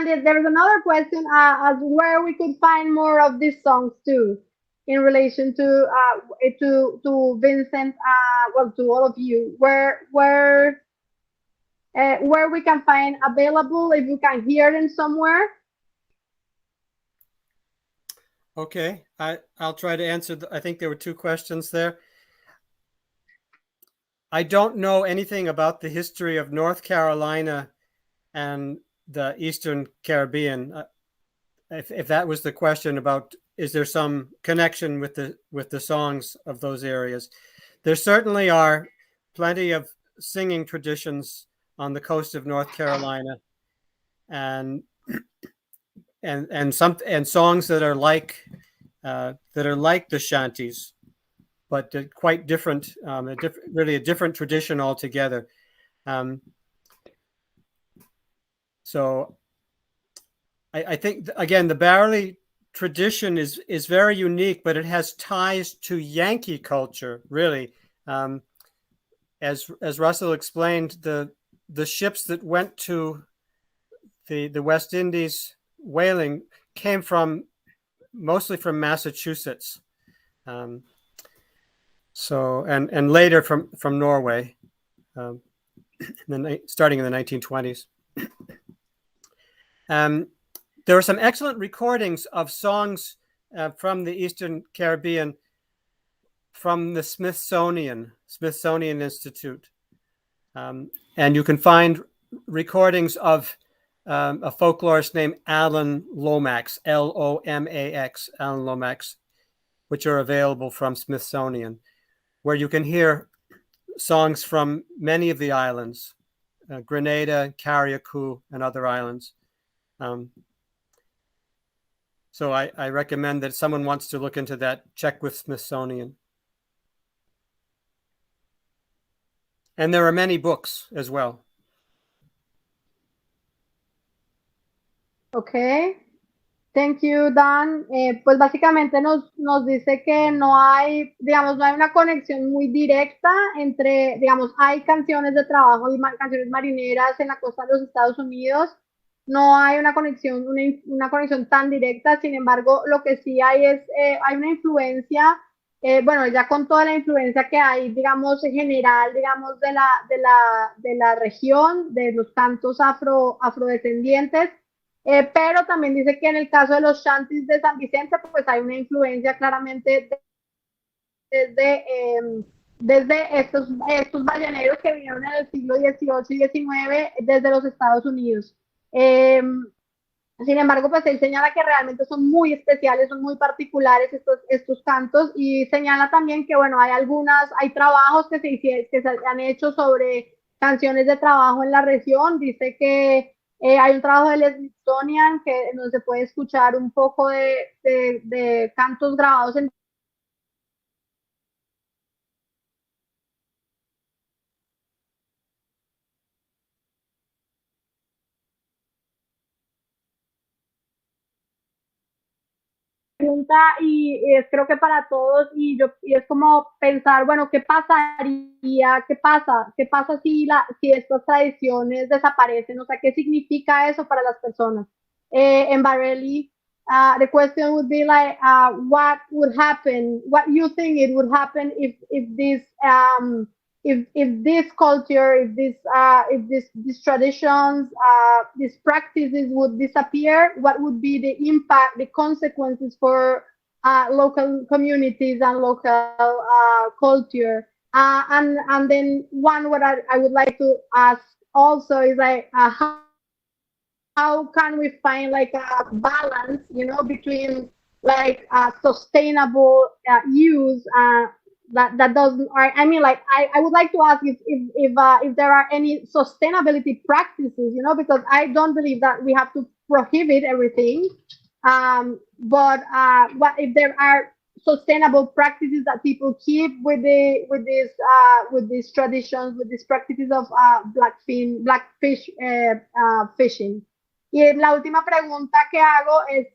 there's another question as where we could find more of these songs too, in relation to Vincent. Well, to all of you, where we can find available, if you can hear them somewhere. Okay, I'll try to answer. I think there were two questions there. I don't know anything about the history of North Carolina and the Eastern Caribbean. If that was the question about, is there some connection with the songs of those areas? There certainly are plenty of singing traditions on the coast of North Carolina, and songs that are like the shanties, but quite different. Really a different tradition altogether. So I think again the Barley tradition is very unique, but it has ties to Yankee culture. Really, as Russell explained, the ships that went to the West Indies whaling came mostly from Massachusetts, so and later from Norway, starting in the 1920s. There are some excellent recordings of songs from the Eastern Caribbean from the Smithsonian Institute, and you can find recordings of a folklorist named Alan Lomax, Lomax, Alan Lomax, which are available from Smithsonian, where you can hear songs from many of the islands, Grenada, Carriacou, and other islands. So I recommend that if someone wants to look into that, check with Smithsonian. And there are many books as well. Okay. Thank you, Dan. Pues básicamente nos dice que no hay, digamos, no hay una conexión muy directa entre, digamos, hay canciones de trabajo y canciones marineras en la costa de los Estados Unidos. No hay una conexión tan directa. Sin embargo, lo que sí hay es, hay una influencia, bueno, ya con toda la influencia que hay, digamos, en general, digamos, de la región, de los cantos afrodescendientes. Pero también dice que en el caso de los Shanties de San Vicente, pues hay una influencia claramente desde estos balleneros que vinieron en el siglo XVIII y XIX desde los Estados Unidos. Sin embargo, pues él señala que realmente son muy especiales, son muy particulares estos cantos, y señala también que, bueno, hay trabajos que se han hecho sobre canciones de trabajo en la región. Dice que hay un trabajo del Smithsonian donde se puede escuchar un poco de cantos grabados en pregunta, y es creo que para todos, y es como pensar, bueno, ¿qué pasaría? ¿Qué pasa si estas tradiciones desaparecen? O sea, ¿qué significa eso para las personas? En Barely, the question would be like, what would happen? What you think it would happen if these if this culture, if these traditions, these practices would disappear, what would be the impact, the consequences for local communities and local culture? And then what I would like to ask also is like, how can we find like a balance, between like sustainable use that doesn't. I mean, like I would like to ask if there are any sustainability practices, because I don't believe that we have to prohibit everything. But what if there are sustainable practices that people keep with these traditions, with these practices of blackfish fishing? Y la última pregunta que hago es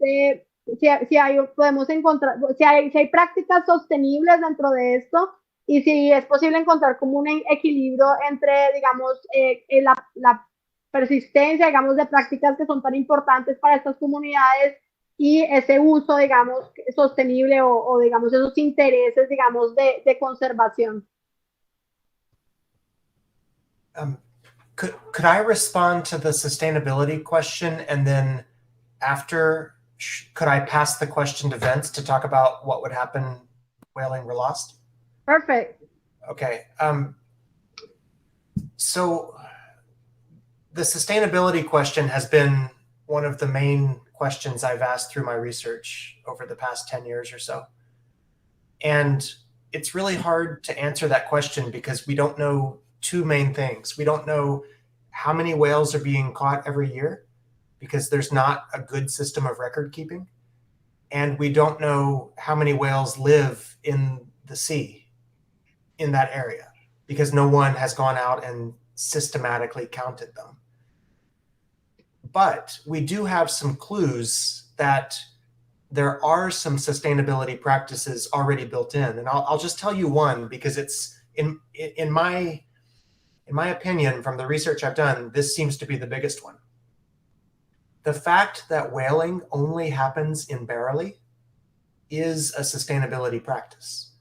podemos encontrar, si hay prácticas sostenibles dentro de esto, y si es posible encontrar como un equilibrio entre, digamos, la persistencia, digamos, de prácticas que son tan importantes para estas comunidades y ese uso, digamos, sostenible o digamos, esos intereses, digamos, de conservación. Could I respond to the sustainability question, and then after, could I pass the question to Vince to talk about what would happen if whaling were lost? Perfect. Okay. So the sustainability question has been one of the main questions I've asked through my research over the past 10 years or so. And it's really hard to answer that question because we don't know two main things. We don't know how many whales are being caught every year because there's not a good system of record keeping. And we don't know how many whales live in the sea in that area because no one has gone out and systematically counted them. But we do have some clues that there are some sustainability practices already built in. And I'll just tell you one because it's in my opinion, from the research I've done, this seems to be the biggest one. The fact that whaling only happens in barely is a sustainability practice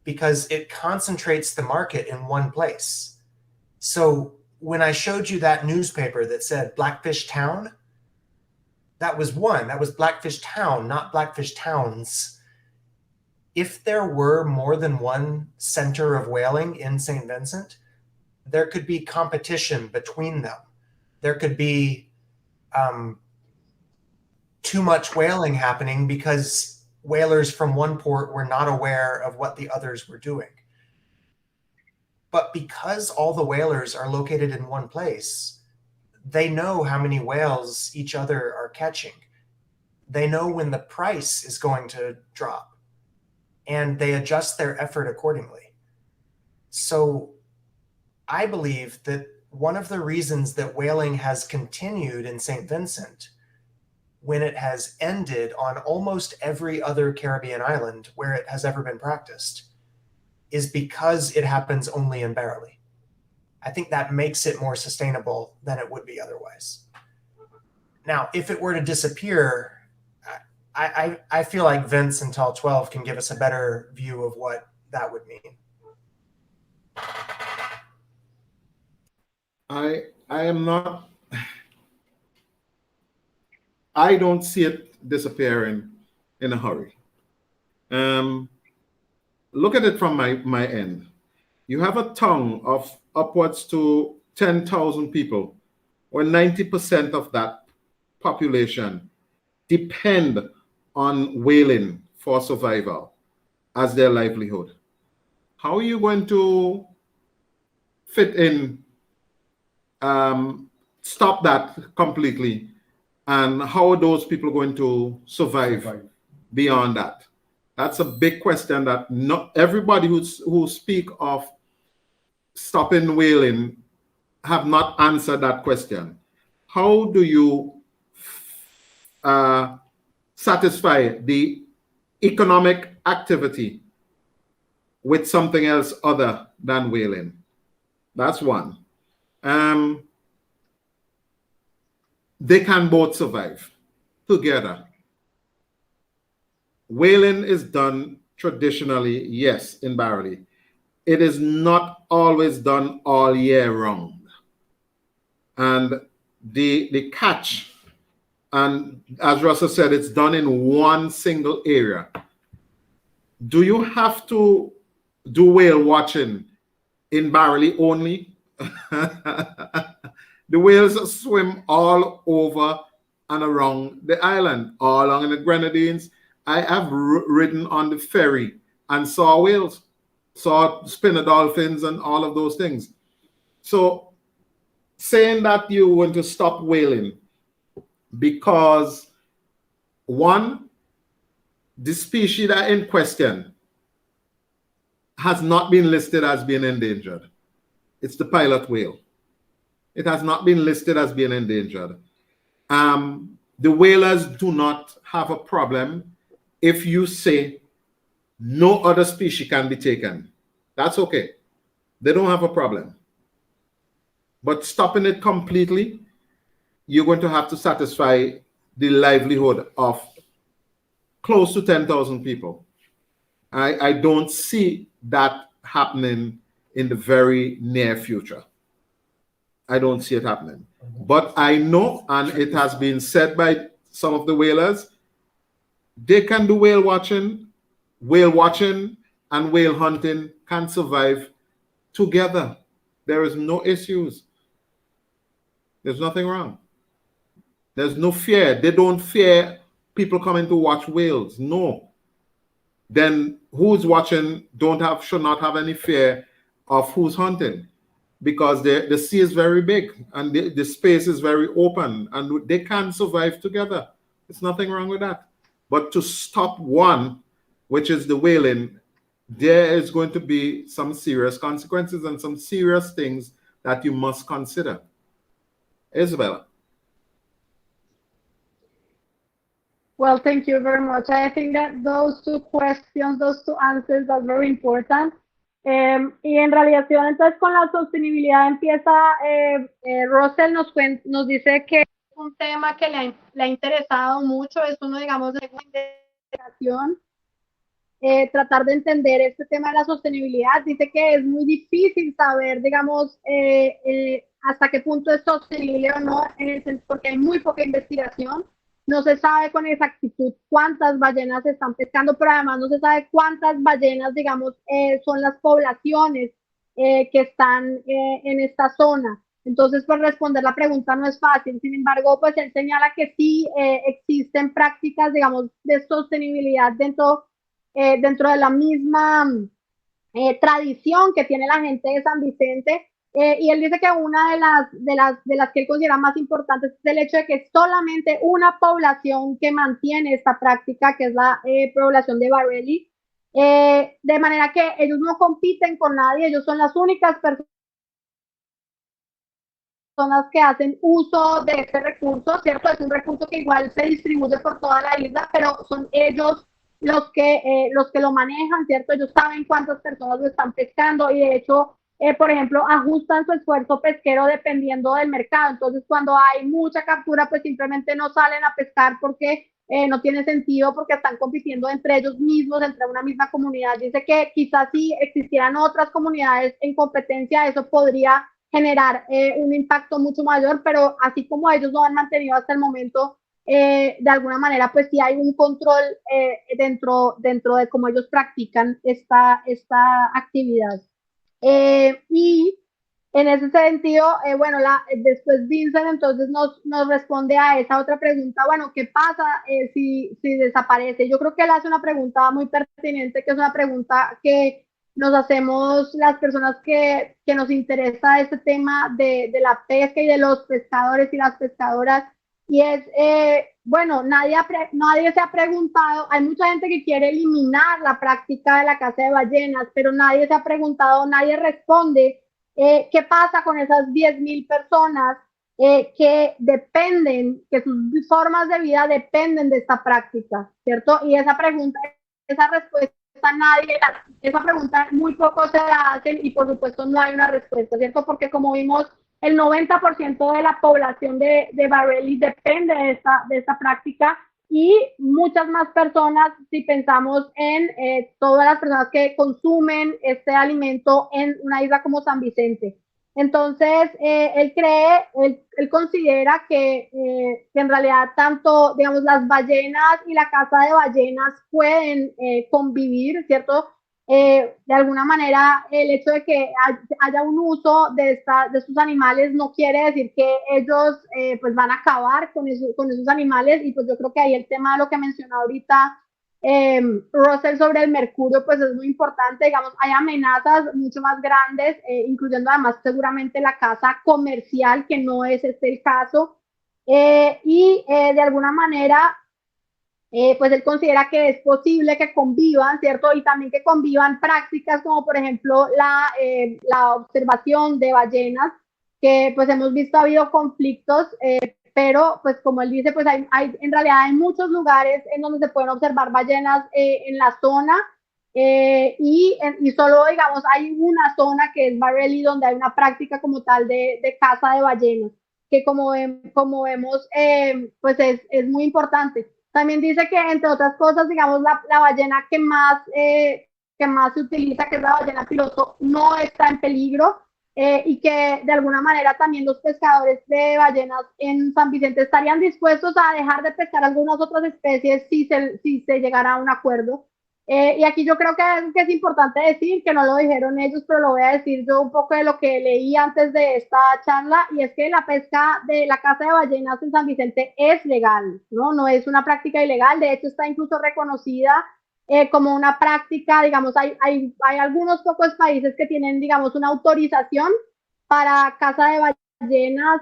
because it concentrates the market in one place. So when I showed you that newspaper that said Blackfish Town, that was Blackfish Town, not Blackfish Towns. If there were more than one center of whaling in St. Vincent, there could be competition between them. There could be too much whaling happening because whalers from one port were not aware of what the others were doing. But because all the whalers are located in one place, they know how many whales each other are catching. They know when the price is going to drop, and they adjust their effort accordingly. So I believe that one of the reasons that whaling has continued in St. Vincent when it has ended on almost every other Caribbean island where it has ever been practiced is because it happens only in barely. I think that makes it more sustainable than it would be otherwise. Now, if it were to disappear, I feel like Vince and Tall 12 can give us a better view of what that would mean. I don't see it disappearing in a hurry. Look at it from my end. You have a town of upwards to 10,000 people, or 90% of that population depend on whaling for survival as their livelihood. How are you going to fit in, stop that completely? And how are those people going to survive beyond that? That's a big question that not everybody who speak of stopping whaling have not answered that question. How do you satisfy the economic activity with something else other than whaling? That's one. They can both survive together. Whaling is done traditionally, yes, in barley. it is not always done all year round. And the catch, and as Russell said, it's done in one single area. Do you have to do whale watching in Barely only? The whales swim all over and around the island, all along in the Granadines. I have ridden on the ferry and saw whales, saw spinner dolphins and all of those things. So saying that you want to stop whaling because, one, the species that in question has not been listed as being endangered. It's the pilot whale. It has not been listed as being endangered. The whalers do not have a problem if you say no other species can be taken. That's okay. They don't have a problem. But stopping it completely, you're going to have to satisfy the livelihood of close to 10,000 people. I don't see that happening in the very near future. I don't see it happening. But I know, and it has been said by some of the whalers, they can do whale watching and whale hunting can survive together. There is no issues. There's nothing wrong. There's no fear. They don't fear people coming to watch whales. No. Then who's watching should not have any fear of who's hunting, because the sea is very big and the space is very open and they can survive together. There's nothing wrong with that. But to stop one, which is the whaling, there is going to be some serious consequences and some serious things that you must consider. Isabella. Well, thank you very much. I think that those two questions, those two answers are very important. Y en relación entonces con la sostenibilidad empieza, Russell nos dice que es un tema que le ha interesado mucho, es uno, digamos, de investigación, tratar de entender este tema de la sostenibilidad. Dice que es muy difícil saber, digamos, hasta qué punto es sostenible o no, porque hay muy poca investigación. No se sabe con exactitud cuántas ballenas se están pescando, pero además no se sabe cuántas ballenas, digamos, son las poblaciones que están en esta zona. Entonces, pues responder la pregunta no es fácil. Sin embargo, pues él señala que sí existen prácticas, digamos, de sostenibilidad dentro de la misma tradición que tiene la gente de San Vicente. Y él dice que una de las que él considera más importantes es el hecho de que es solamente una población que mantiene esta práctica, que es la población de Barely, de manera que ellos no compiten con nadie, ellos son las únicas personas que hacen uso de ese recurso, ¿cierto? Es un recurso que igual se distribuye por toda la isla, pero son ellos los que lo manejan, ¿cierto? Ellos saben cuántas personas lo están pescando y de hecho, por ejemplo, ajustan su esfuerzo pesquero dependiendo del mercado. Entonces, cuando hay mucha captura, pues simplemente no salen a pescar porque no tiene sentido, porque están compitiendo entre ellos mismos, entre una misma comunidad. Dice que quizás si existieran otras comunidades en competencia, eso podría generar un impacto mucho mayor, pero así como ellos lo han mantenido hasta el momento, de alguna manera, pues sí hay un control dentro de cómo ellos practican esta actividad. Y en ese sentido, bueno, después Vincent entonces nos responde a esa otra pregunta, bueno, ¿qué pasa si desaparece? Yo creo que él hace una pregunta muy pertinente, que es una pregunta que nos hacemos las personas que nos interesa este tema de la pesca y de los pescadores y las pescadoras, y es, bueno, nadie se ha preguntado, hay mucha gente que quiere eliminar la práctica de la caza de ballenas, pero nadie se ha preguntado, nadie responde, ¿qué pasa con esas 10,000 personas que dependen, que sus formas de vida dependen de esta práctica, ¿cierto? Y esa pregunta, esa respuesta, esa pregunta muy poco se la hacen y por supuesto no hay una respuesta, ¿cierto? Porque como vimos, el 90% de la población de Barely depende de esta práctica y muchas más personas si pensamos en todas las personas que consumen este alimento en una isla como San Vicente. Entonces, él considera que en realidad tanto, digamos, las ballenas y la caza de ballenas pueden convivir, ¿cierto? De alguna manera, el hecho de que haya un uso de estos animales no quiere decir que ellos pues van a acabar con esos animales, y pues yo creo que ahí el tema de lo que mencionó ahorita Russell sobre el mercurio, pues es muy importante. Digamos, hay amenazas mucho más grandes, incluyendo además seguramente la caza comercial, que no es este el caso, de alguna manera, pues él considera que es posible que convivan, ¿cierto? Y también que convivan prácticas como por ejemplo la observación de ballenas, que pues hemos visto ha habido conflictos, pero pues como él dice, pues en realidad hay muchos lugares en donde se pueden observar ballenas en la zona, y solo, digamos, hay una zona que es Barrelly, donde hay una práctica como tal de caza de ballenas, que como vemos, pues es muy importante. También dice que, entre otras cosas, digamos, la ballena que más se utiliza, que es la ballena piloto, no está en peligro, y que de alguna manera también los pescadores de ballenas en San Vicente estarían dispuestos a dejar de pescar algunas otras especies si se llegara a un acuerdo. Y aquí yo creo que es importante decir, que no lo dijeron ellos, pero lo voy a decir yo un poco de lo que leí antes de esta charla, y es que la pesca de la caza de ballenas en San Vicente es legal, ¿no? No es una práctica ilegal, de hecho está incluso reconocida como una práctica. Digamos, hay algunos pocos países que tienen, digamos, una autorización para caza de ballenas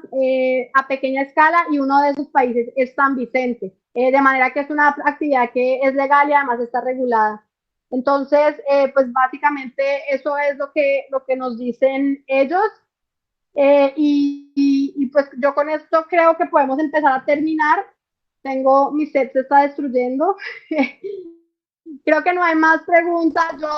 a pequeña escala, y uno de esos países es San Vicente, de manera que es una actividad que es legal y además está regulada. Entonces, pues básicamente eso es lo que nos dicen ellos, y pues yo con esto creo que podemos empezar a terminar. Mi set se está destruyendo. Creo que no hay más preguntas. Yo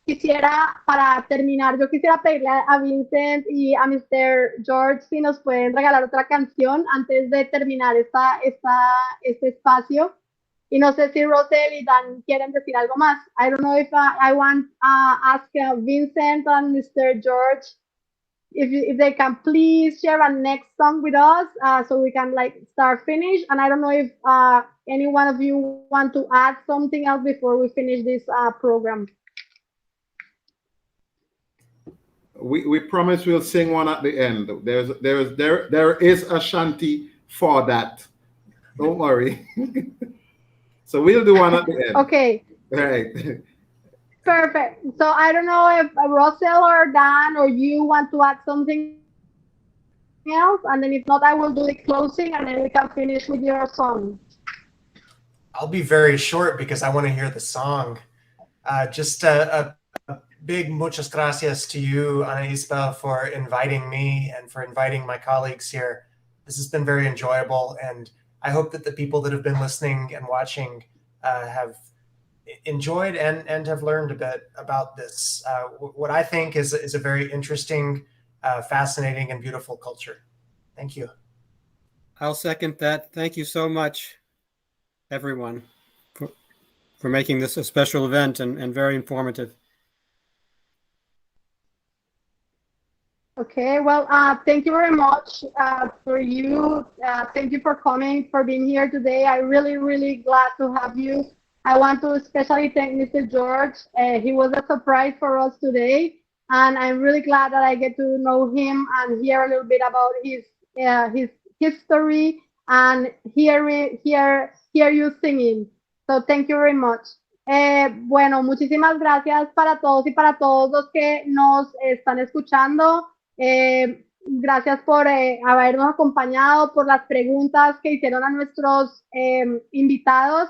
quisiera, para terminar, yo quisiera pedirle a Vincent y a Mr. George si nos pueden regalar otra canción antes de terminar este espacio. Y no sé si Rosel y Dan quieren decir algo más. I don't know if I want ask Vincent and Mr. George if they can please share a next song with us, so we can like start finish. And I don't know if any one of you want to add something else before we finish this program. We promise we'll sing one at the end. There is a shanty for that. Don't worry. So we'll do one at the end. Okay. Right. Perfect. So I don't know if Russell or Dan or you want to add something else, and then if not, I will do the closing, and then we can finish with your song. I'll be very short because I want to hear the song. Just a big muchas gracias to you, Ana Isabel, for inviting me and for inviting my colleagues here. This has been very enjoyable, and I hope that the people that have been listening and watching have enjoyed and have learned a bit about this, what I think is a very interesting, fascinating, and beautiful culture. Thank you. I'll second that. Thank you so much, everyone, for making this a special event and very informative. Okay, well, thank you very much for you. Thank you for coming, for being here today. I'm really, really glad to have you. I want to especially thank Mr. George. He was a surprise for us today, and I'm really glad that I get to know him and hear a little bit about his history and hear you singing. So thank you very much. Bueno, muchísimas gracias para todos y para todos los que nos están escuchando. Gracias por habernos acompañado, por las preguntas que hicieron a nuestros invitados.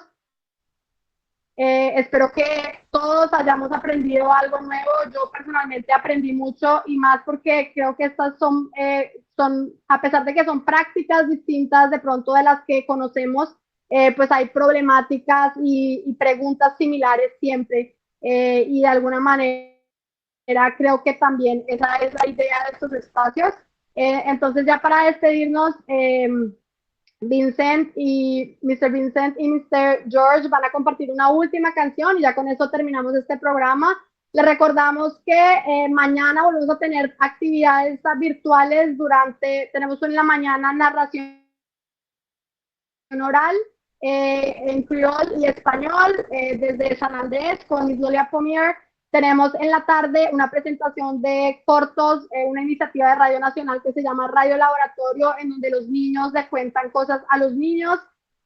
Espero que todos hayamos aprendido algo nuevo. Yo personalmente aprendí mucho, y más porque creo que estas son, a pesar de que son prácticas distintas de pronto de las que conocemos, pues hay problemáticas y preguntas similares siempre, y de alguna manera creo que también esa es la idea de estos espacios. Entonces, ya para despedirnos, Vincent y Mr. Vincent y Mr. George van a compartir una última canción y ya con eso terminamos este programa. Les recordamos que mañana volvemos a tener actividades virtuales tenemos en la mañana narración oral en criol y español desde San Andrés con Sylvia Earle. Tenemos en la tarde una presentación de cortos, una iniciativa de Radio Nacional que se llama Radio Laboratorio, en donde los niños le cuentan cosas a los niños.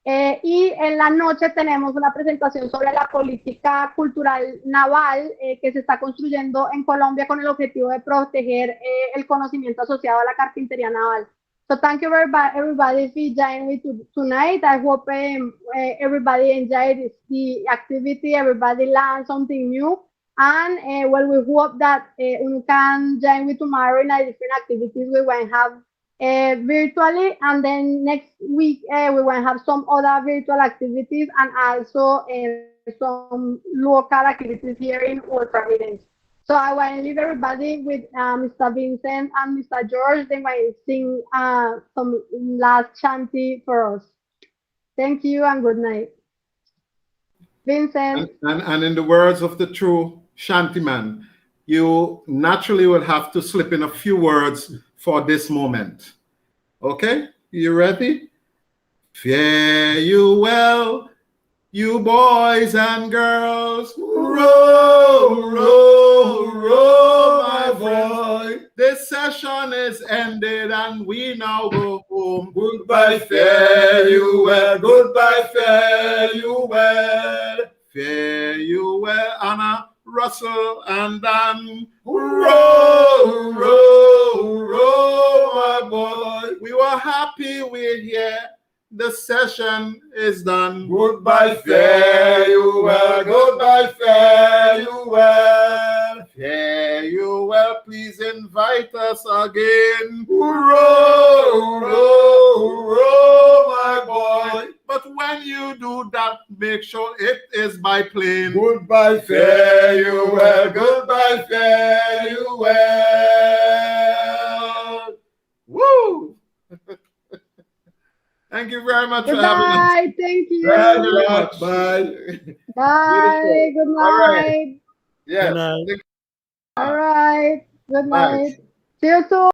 Y en la noche tenemos una presentación sobre la política cultural naval que se está construyendo en Colombia con el objetivo de proteger el conocimiento asociado a la carpintería naval. So thank you everybody for joining me tonight. I hope everybody enjoyed the activity, everybody learned something new. And well, we hope that we can join with tomorrow in a different activities we will have virtually, and then next week we will have some other virtual activities and also some local activities here in our province. So I want to leave everybody with Mr. Vincent and Mr. George. They might sing some last chanty for us. Thank you and good night. Vincent. And in the words of the true Shanty man, you naturally will have to slip in a few words for this moment. Okay? You ready? Fare you well, you boys and girls. Row, row, row, my boy. This session is ended and we now go home. Goodbye, fare you well. Goodbye, fare you well. Fare you well, Anna, Russell, and Dan. Row, row, row, my boy. We were happy we're here. The session is done. Goodbye, fare you well. Goodbye, fare you well. Fare you well. Please invite us again. Row, row, row, my boy. But when you do that, make sure it is by plane. Goodbye, fare you well. Goodbye, fare you well. Woo! Thank you very much for having us. Bye. Thank you. Very much. Bye. Bye. Good night. All right. Yeah. Good night. All right. Good Bye. night. See you soon.